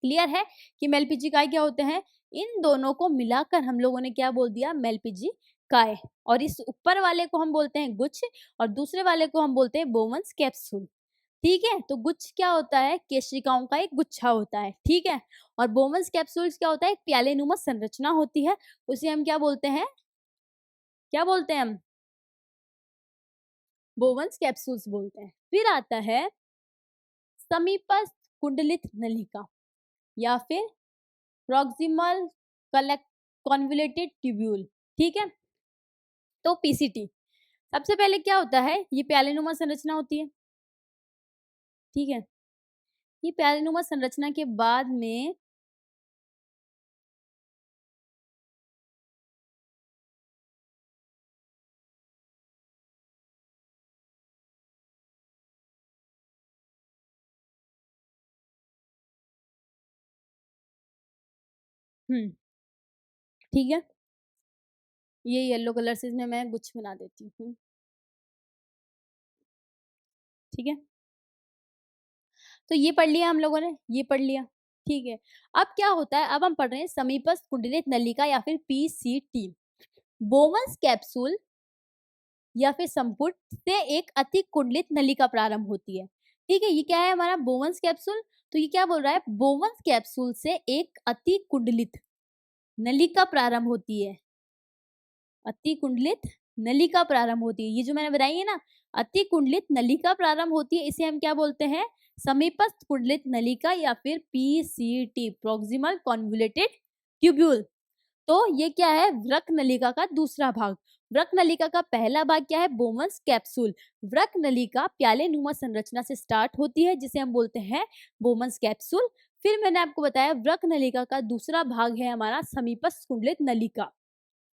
क्लियर है कि मेलपिजी काय क्या होते हैं, इन दोनों को मिलाकर हम लोगों ने क्या बोल दिया, मेलपिजी काय। और इस ऊपर वाले को हम बोलते हैं गुच्छ और दूसरे वाले को हम बोलते हैं बोवंस कैप्सूल। ठीक है, तो गुच्छ क्या होता है, केशिकाओं का एक गुच्छा होता है। ठीक है, और बोवंस कैप्सूल्स क्या होता है, एक प्यालेनुमा संरचना होती है, उसे हम क्या बोलते हैं, क्या बोलते हैं हम, बोवंस कैप्सूल्स बोलते हैं। फिर आता है समीपस्थ कुंडलित नलिका या फिर प्रॉक्सिमल कॉन्वोल्यूटेड ट्यूब्यूल। ठीक है। तो पीसीटी सबसे पहले क्या होता है, ये प्यालेनुमा संरचना होती है, ठीक है। ये प्यालेनुमा संरचना के बाद में ठीक है, ये येलो कलर से इसमें मैं गुच्छ बना देती हूँ, ठीक है। तो ये पढ़ लिया हम लोगों ने, ये पढ़ लिया, ठीक है। अब क्या होता है, अब हम पढ़ रहे हैं समीपस्थ कुंडलित नलिका या फिर पीसीटी। बोवंस कैप्सूल या फिर संपुट से एक अति कुंडलित नलिका प्रारंभ होती है, ठीक है। ये क्या है हमारा बोवंस कैप्सूल, तो ये क्या बोल रहा है, बोवंस कैप्सूल से एक अति कुंडलित नलिका प्रारंभ होती है, अति कुंडलित नलिका प्रारंभ होती है। ये जो मैंने बताई है ना, अति कुंडलित नलिका प्रारंभ होती है, इसे हम क्या बोलते हैं, समीपस्थ कुंडलित नलिका या फिर पीसीटी, प्रोक्सिमल कॉन्वोल्यूटेड ट्यूब्यूल। तो ये क्या है, वृक्क नलिका का दूसरा भाग। वृक्क नलिका का पहला भाग क्या है, बोवंस कैप्सूल। वृक्क नलिका प्यालेनुमा संरचना से स्टार्ट होती है, जिसे हम बोलते हैं बोवंस कैप्सूल। फिर मैंने आपको बताया वृक्क नलिका का दूसरा भाग है हमारा समीपस्थ कुंडलित नलिका,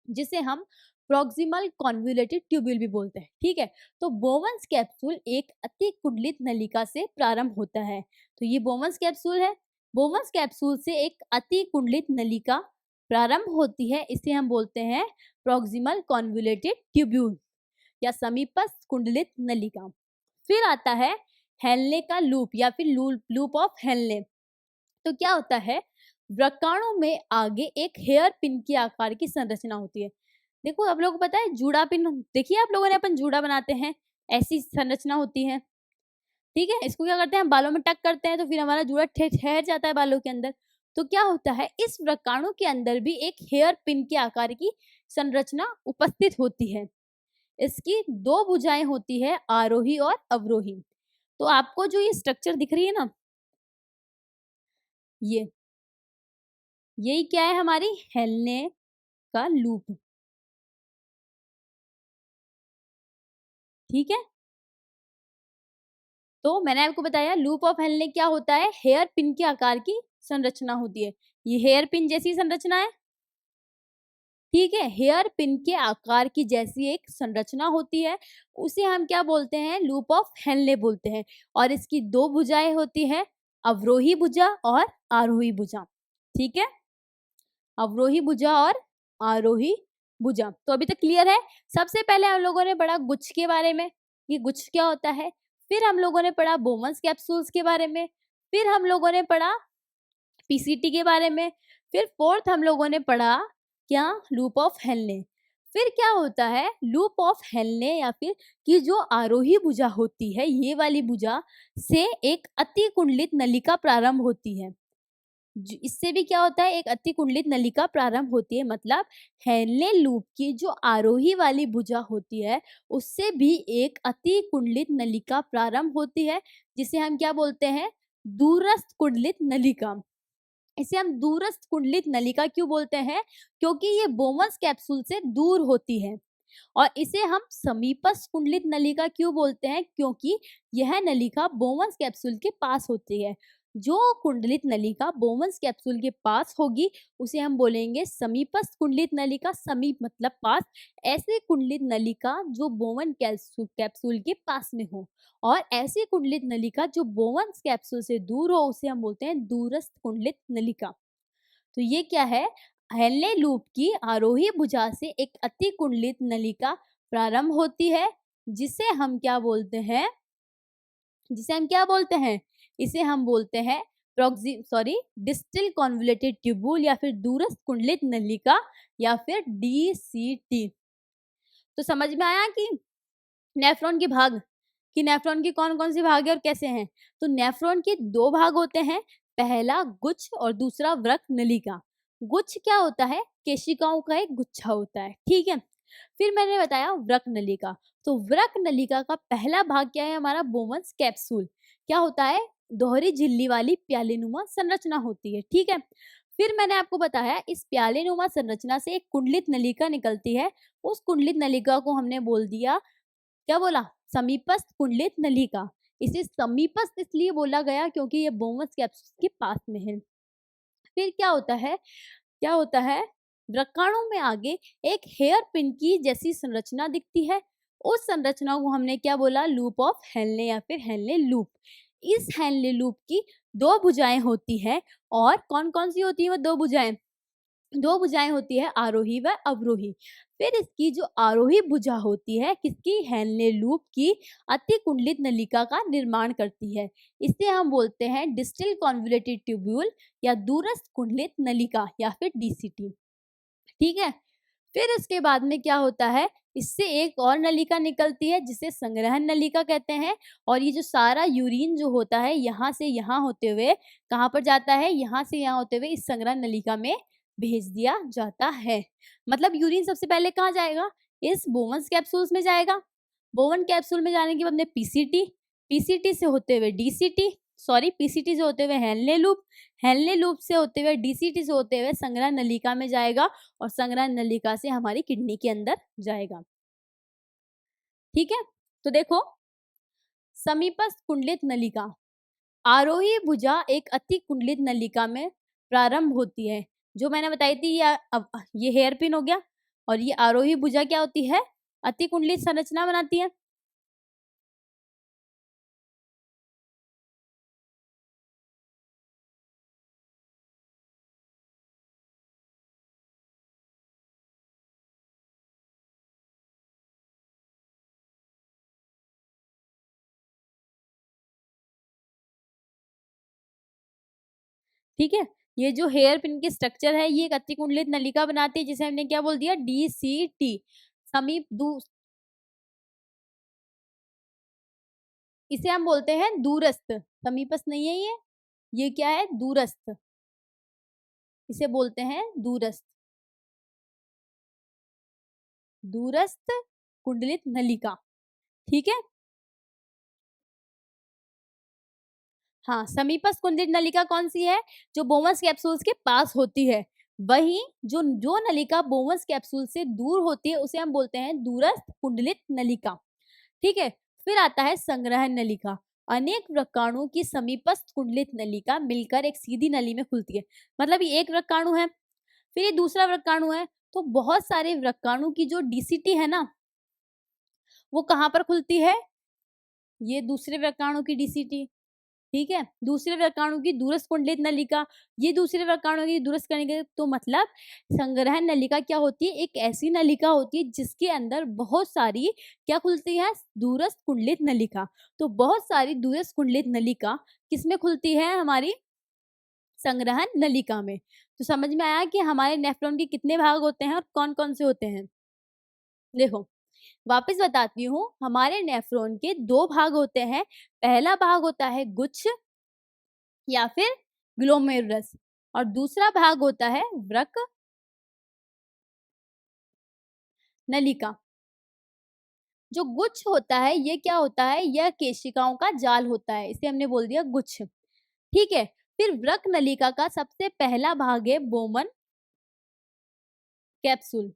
जिसे हम प्रोक्सिमल कॉन्वोल्यूटेड ट्यूब्यूल भी बोलते हैं, ठीक है। तो बोवंस कैप्सूल एक अति कुंडलित नलिका से प्रारंभ होता है, तो ये बोवंस कैप्सूल है। बोवंस कैप्सूल से एक अति कुंडलित नलिका प्रारंभ होती है, इसे हम बोलते हैं प्रोक्सिमल कॉन्वोल्यूटेड ट्यूब्यूल या समीपस्थ कुंडलित नलिका। फिर आता है हेनले का लूप या फिर लूप ऑफ हेनले। तो क्या होता है, वृक्काणु में आगे एक हेयर पिन के आकार की संरचना होती है। देखो आप लोगों को पता है जूड़ा पिन, देखिए आप लोगों ने अपन जूड़ा बनाते हैं, ऐसी संरचना होती है, ठीक है। इसको क्या करते हैं, बालों में टक करते हैं तो फिर हमारा जूड़ा ठहर जाता है बालों के अंदर। तो क्या होता है, इस वृक्काणु के अंदर भी एक हेयर पिन के आकार की संरचना उपस्थित होती है। इसकी दो भुजाएं होती है, आरोही और अवरोही। तो आपको जो ये स्ट्रक्चर दिख रही है ना, ये यही क्या है, हमारी हेलने का लूप, ठीक है। तो मैंने आपको बताया लूप ऑफ हेलने क्या होता है, हेयर पिन के आकार की संरचना होती है। ये हेयर पिन जैसी संरचना है, ठीक है। हेयर पिन के आकार की जैसी एक संरचना होती है, उसे हम क्या बोलते हैं, लूप ऑफ हेनले बोलते हैं। और इसकी दो भुजाएं होती है, अवरोही भुजा और आरोही भुजा, ठीक है। अवरोही भुजा और आरोही भुजा। तो अभी तक क्लियर है। सबसे पहले हम लोगों ने पढ़ा गुच्छ के बारे में, ये गुच्छ क्या होता है। फिर हम लोगों ने पढ़ा बोवंस कैप्सूल्स के बारे में। फिर हम लोगों ने पढ़ा पीसीटी के बारे में। फिर फोर्थ हम लोगों ने पढ़ा क्या, लूप ऑफ हेनले। फिर क्या होता है, लूप ऑफ हेनले या फिर की जो आरोही भुजा होती है, ये वाली भुजा से एक अति कुंडलित नलिका प्रारंभ होती है। इससे भी क्या होता है, एक अति कुंडलित नलिका प्रारंभ होती है। मतलब हेनले लूप की जो आरोही वाली भुजा होती है, उससे भी एक अति कुंडलित नलिका प्रारंभ होती है, जिसे हम क्या बोलते हैं, दूरस्थ कुंडलित नलिका। इसे हम दूरस्थ कुंडलित नलिका क्यों बोलते हैं, क्योंकि ये बोवंस कैप्सूल से दूर होती है। और इसे हम समीपस्थ कुंडलित नलिका क्यों बोलते हैं, क्योंकि यह नलिका बोवंस कैप्सूल के पास होती है। जो कुंडलित नलिका बोवंस कैप्सूल के पास होगी, उसे हम बोलेंगे समीपस्थ कुंडलित नलिका। समीप मतलब पास, ऐसे कुंडलित नलिका जो बोवन कैप्सूल के पास में हो। और ऐसी कुंडलित नलिका जो बोवंस कैप्सूल से दूर हो, उसे हम बोलते हैं दूरस्थ कुंडलित नलिका। तो ये क्या है, हेनले लूप की आरोही भुजा से एक अति कुंडलित नलिका प्रारंभ होती है, जिसे हम क्या बोलते हैं, जिसे हम क्या बोलते हैं, इसे हम बोलते हैं डिस्टल कॉन्वोल्यूटेड ट्यूब्यूल या फिर दूरस्थ कुंडलित नलिका या फिर डीसीटी। तो समझ में आया कि नेफ्रॉन के भाग, कि नेफ्रॉन के कौन कौन से भाग है और कैसे हैं। तो नेफ्रॉन के दो भाग होते हैं, पहला गुच्छ और दूसरा वृक्क नलिका। गुच्छ क्या होता है, केशिकाओं का एक गुच्छा होता है, ठीक है। फिर मैंने बताया वृक्क नलिका। तो वृक्क नलिका का पहला भाग क्या है, हमारा बोवंस कैप्सूल। क्या होता है, दोहरी झिल्ली वाली प्यालेनुमा संरचना होती है, ठीक है। फिर मैंने आपको बताया इस प्यालेनुमा संरचना से एक कुंडलित नलिका निकलती है। उस कुंडलित नलिका को हमने बोल दिया, क्या बोला? समीपस्थ कुंडलित नलिका। इसे समीपस्थ इसलिए बोला गया क्योंकि ये बोमस कैप्सूल के पास में है। फिर क्या होता है, व्रकाणु में आगे एक हेयर पिन की जैसी संरचना दिखती है। उस संरचना को हमने क्या बोला? लूप ऑफ हेनले या फिर हेनले लूप। इस हेनले लूप की दो भुजाएं होती है, और कौन कौन सी होती है वो दो भुजाएं होती है, आरोही व अवरोही। फिर इसकी जो आरोही भुजा होती है किसकी? हेनले लूप की, अति कुंडलित नलिका का निर्माण करती है। इसे हम बोलते हैं डिस्टल कॉन्वोल्यूटेड ट्यूब्यूल या दूरस्थ कुंडलित नलिका या फिर डीसीटी। ठीक है। फिर उसके बाद में क्या होता है, इससे एक और नलिका निकलती है जिसे संग्रहण नलिका कहते हैं। और ये जो सारा यूरिन जो होता है यहाँ से यहाँ होते हुए कहाँ पर जाता है? यहाँ से यहाँ होते हुए इस संग्रहण नलिका में भेज दिया जाता है। मतलब यूरिन सबसे पहले कहाँ जाएगा? इस बोवंस कैप्सूल्स में जाएगा। बोवन कैप्सूल में जाने के बाद में पीसीटी, पीसीटी से होते हुए डीसीटी, सॉरी पीसीटी से होते हुए हेनले लूप, हेनले लूप से होते हुए डीसीटी से होते हुए संग्रहण नलिका में जाएगा, और संग्रहण नलिका से हमारी किडनी के अंदर जाएगा। ठीक है। तो देखो, समीपस्थ कुंडलित नलिका, आरोही भुजा एक अति कुंडलित नलिका में प्रारंभ होती है। जो मैंने बताई थी, ये हेयर पिन हो गया, और ये आरोही भुजा क्या होती है? अति कुंडलित संरचना बनाती है। ठीक है। ये जो हेयर पिन की स्ट्रक्चर है ये एक अति कुंडलित नलिका बनाती है, जिसे हमने क्या बोल दिया? डीसीटी। समीप दू इसे हम बोलते हैं दूरस्थ। समीपस्थ नहीं है ये क्या है? दूरस्थ। इसे बोलते हैं दूरस्थ, दूरस्थ कुंडलित नलिका। ठीक है। हाँ, समीपस्थ कुंडलित नलिका कौन सी है? जो बोवस कैप्सूल्स के पास होती है। वहीं जो जो नलिका बोवस कैप्सूल से दूर होती है उसे हम बोलते हैं दूरस्थ कुंडलित नलिका। ठीक है। फिर आता है संग्रहण नलिका। अनेक व्रकाणु की समीपस्थ कुंडलित नलिका मिलकर एक सीधी नली में खुलती है। मतलब ये एक व्रकाणु है, फिर ये दूसरा व्रकाणु है, तो बहुत सारे व्रकाणु की जो डीसीटी है ना, वो कहाँ पर खुलती है? ये दूसरे व्रकाणु की डीसीटी। ठीक है। दूसरे व्रकाणु की दूरस्थ कुंडलित नलिका, ये दूसरे व्रकाणु की दूरस्थ नलिका। तो मतलब संग्रहण नलिका क्या होती है? एक ऐसी नलिका होती है जिसके अंदर बहुत सारी क्या खुलती है? दूरस्थ कुंडलित नलिका। तो बहुत सारी दूरस्थ कुंडलित नलिका किसमें खुलती है? हमारी संग्रहण नलिका में। तो समझ में आया कि हमारे नेफ्रॉन के कितने भाग होते हैं और कौन-कौन से होते हैं। देखो, वापस बताती हूँ, हमारे नेफ्रॉन के 2 भाग होते हैं। पहला भाग होता है गुच्छ या फिर ग्लोमेरुलस, और दूसरा भाग होता है वृक्क नलिका। जो गुच्छ होता है ये क्या होता है? यह केशिकाओं का जाल होता है, इसे हमने बोल दिया गुच्छ। ठीक है। फिर वृक्क नलिका का सबसे पहला भाग है बोमन कैप्सूल।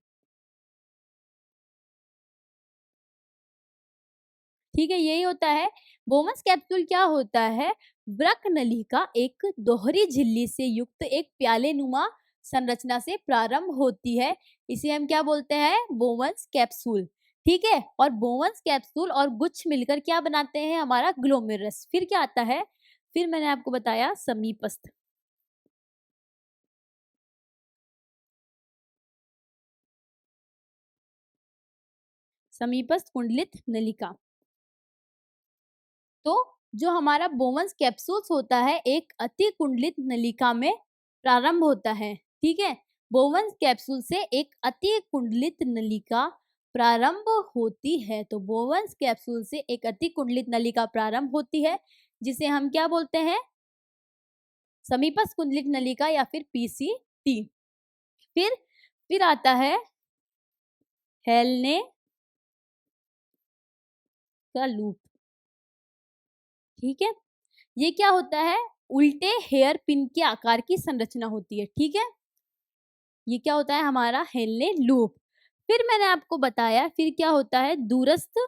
ठीक है, यही होता है। बोमस कैप्सूल क्या होता है? वृक्क नली का एक दोहरी झिल्ली से युक्त एक प्याले नुमा संरचना से प्रारंभ होती है। इसे हम क्या बोलते हैं? बोमस कैप्सूल। ठीक है। और बोमस कैप्सूल और गुच्छ मिलकर क्या बनाते हैं? हमारा ग्लोमेरुलस। फिर क्या आता है? फिर मैंने आपको बताया समीपस्थ। समीपस्थ कुंडलित नलिका। तो जो हमारा बोवंस कैप्सूल्स होता है एक अति कुंडलित नलिका में प्रारंभ होता है। ठीक है। बोवंस कैप्सूल से एक अति कुंडलित नलिका प्रारंभ होती है। तो बोवंस कैप्सूल से एक अति कुंडलित नलिका प्रारंभ होती है, जिसे हम क्या बोलते हैं? समीपस्थ कुंडलित नलिका या फिर पीसीटी। फिर फिर आता है हेलने का लूप। ठीक है। ये क्या होता है? उल्टे हेयर पिन के आकार की संरचना होती है, ठीक है। ये क्या होता है हमारा हेनले लूप। फिर मैंने आपको बताया फिर क्या होता है दूरस्थ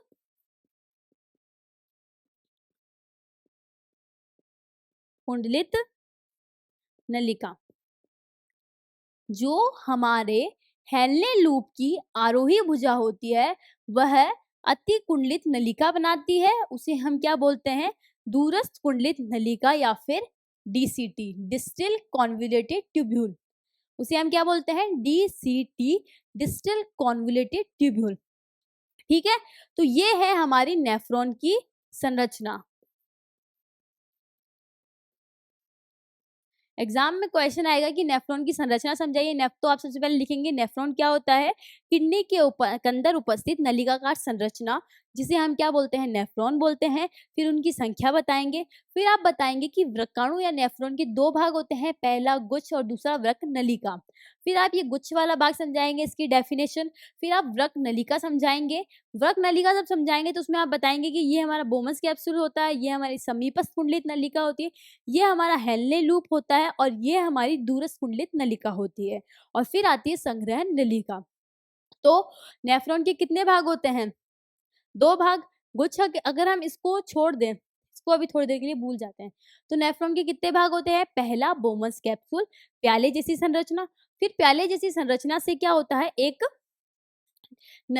कुंडलित नलिका। जो हमारे हेनले लूप की आरोही भुजा होती है वह अति कुंडलित नलिका बनाती है, उसे हम क्या बोलते हैं दूरस्थ कुंडलित नलिका या फिर डीसीटी डिस्टल कॉन्वोल्यूटेड ट्यूब्यूल। उसे हम क्या बोलते हैं डीसीटी डिस्टल कॉन्वोल्यूटेड ट्यूब्यूल, ठीक है। तो ये है हमारी नेफ्रॉन की संरचना। एग्जाम में क्वेश्चन आएगा कि नेफ्रॉन की संरचना समझाइए। तो आप सबसे पहले लिखेंगे नेफ्रॉन क्या होता है किडनी के अंदर उपस्थित नलिकाकार संरचना, जिसे हम क्या बोलते हैं नेफ्रॉन बोलते हैं। फिर उनकी संख्या बताएंगे। फिर आप बताएंगे कि वृक्काणु या नेफ्रॉन के दो भाग होते हैं, पहला गुच्छ और दूसरा वृक्क नलिका। फिर आप ये गुच्छ वाला भाग समझाएंगे, इसकी डेफिनेशन। फिर आप वृक्क नलिका समझाएंगे। वृक्क नलिका जब समझाएंगे तो उसमें आप बताएंगे कि ये हमारा बोमस कैप्सूल होता है, ये हमारी समीपस्थ कुंडलित नलिका होती है, ये हमारा हेनले लूप होता है और ये हमारी दूरस्थ कुंडलित नलिका होती है। और फिर आती है संग्रहण नलिका। तो नेफ्रॉन के कितने भाग होते हैं दो भाग। गुच्छ अगर हम इसको छोड़ दें, इसको अभी थोड़ी देर के लिए भूल जाते हैं, तो नेफ्रॉन के कितने भाग होते हैं पहला बोमस कैप्सूल, प्याले जैसी संरचना। फिर प्याले जैसी संरचना से क्या होता है एक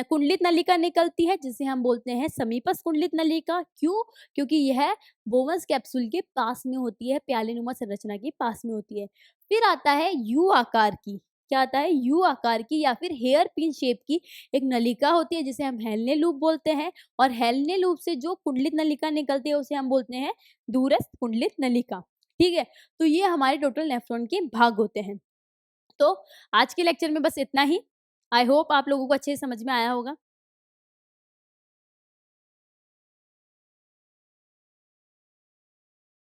कुंडलित नलिका निकलती है जिसे हम बोलते हैं समीपस्थ कुंडलित नलिका। क्यों? क्योंकि यह बोमस कैप्सूल के पास में होती है, प्यालेनुमा संरचना के पास में होती है। फिर आता है यू आकार की, क्या आता है यू आकार की या फिर हेयर पिन शेप की एक नलिका होती है जिसे हम हेलने लूप बोलते हैं। और हेलने लूप से जो कुंडलित नलिका निकलती है उसे हम बोलते हैं दूरस्थ कुंडलित नलिका, ठीक है। तो ये हमारे टोटल नेफ्रॉन के भाग होते हैं। तो आज के लेक्चर में बस इतना ही। आई होप आप लोगों को अच्छे से समझ में आया होगा।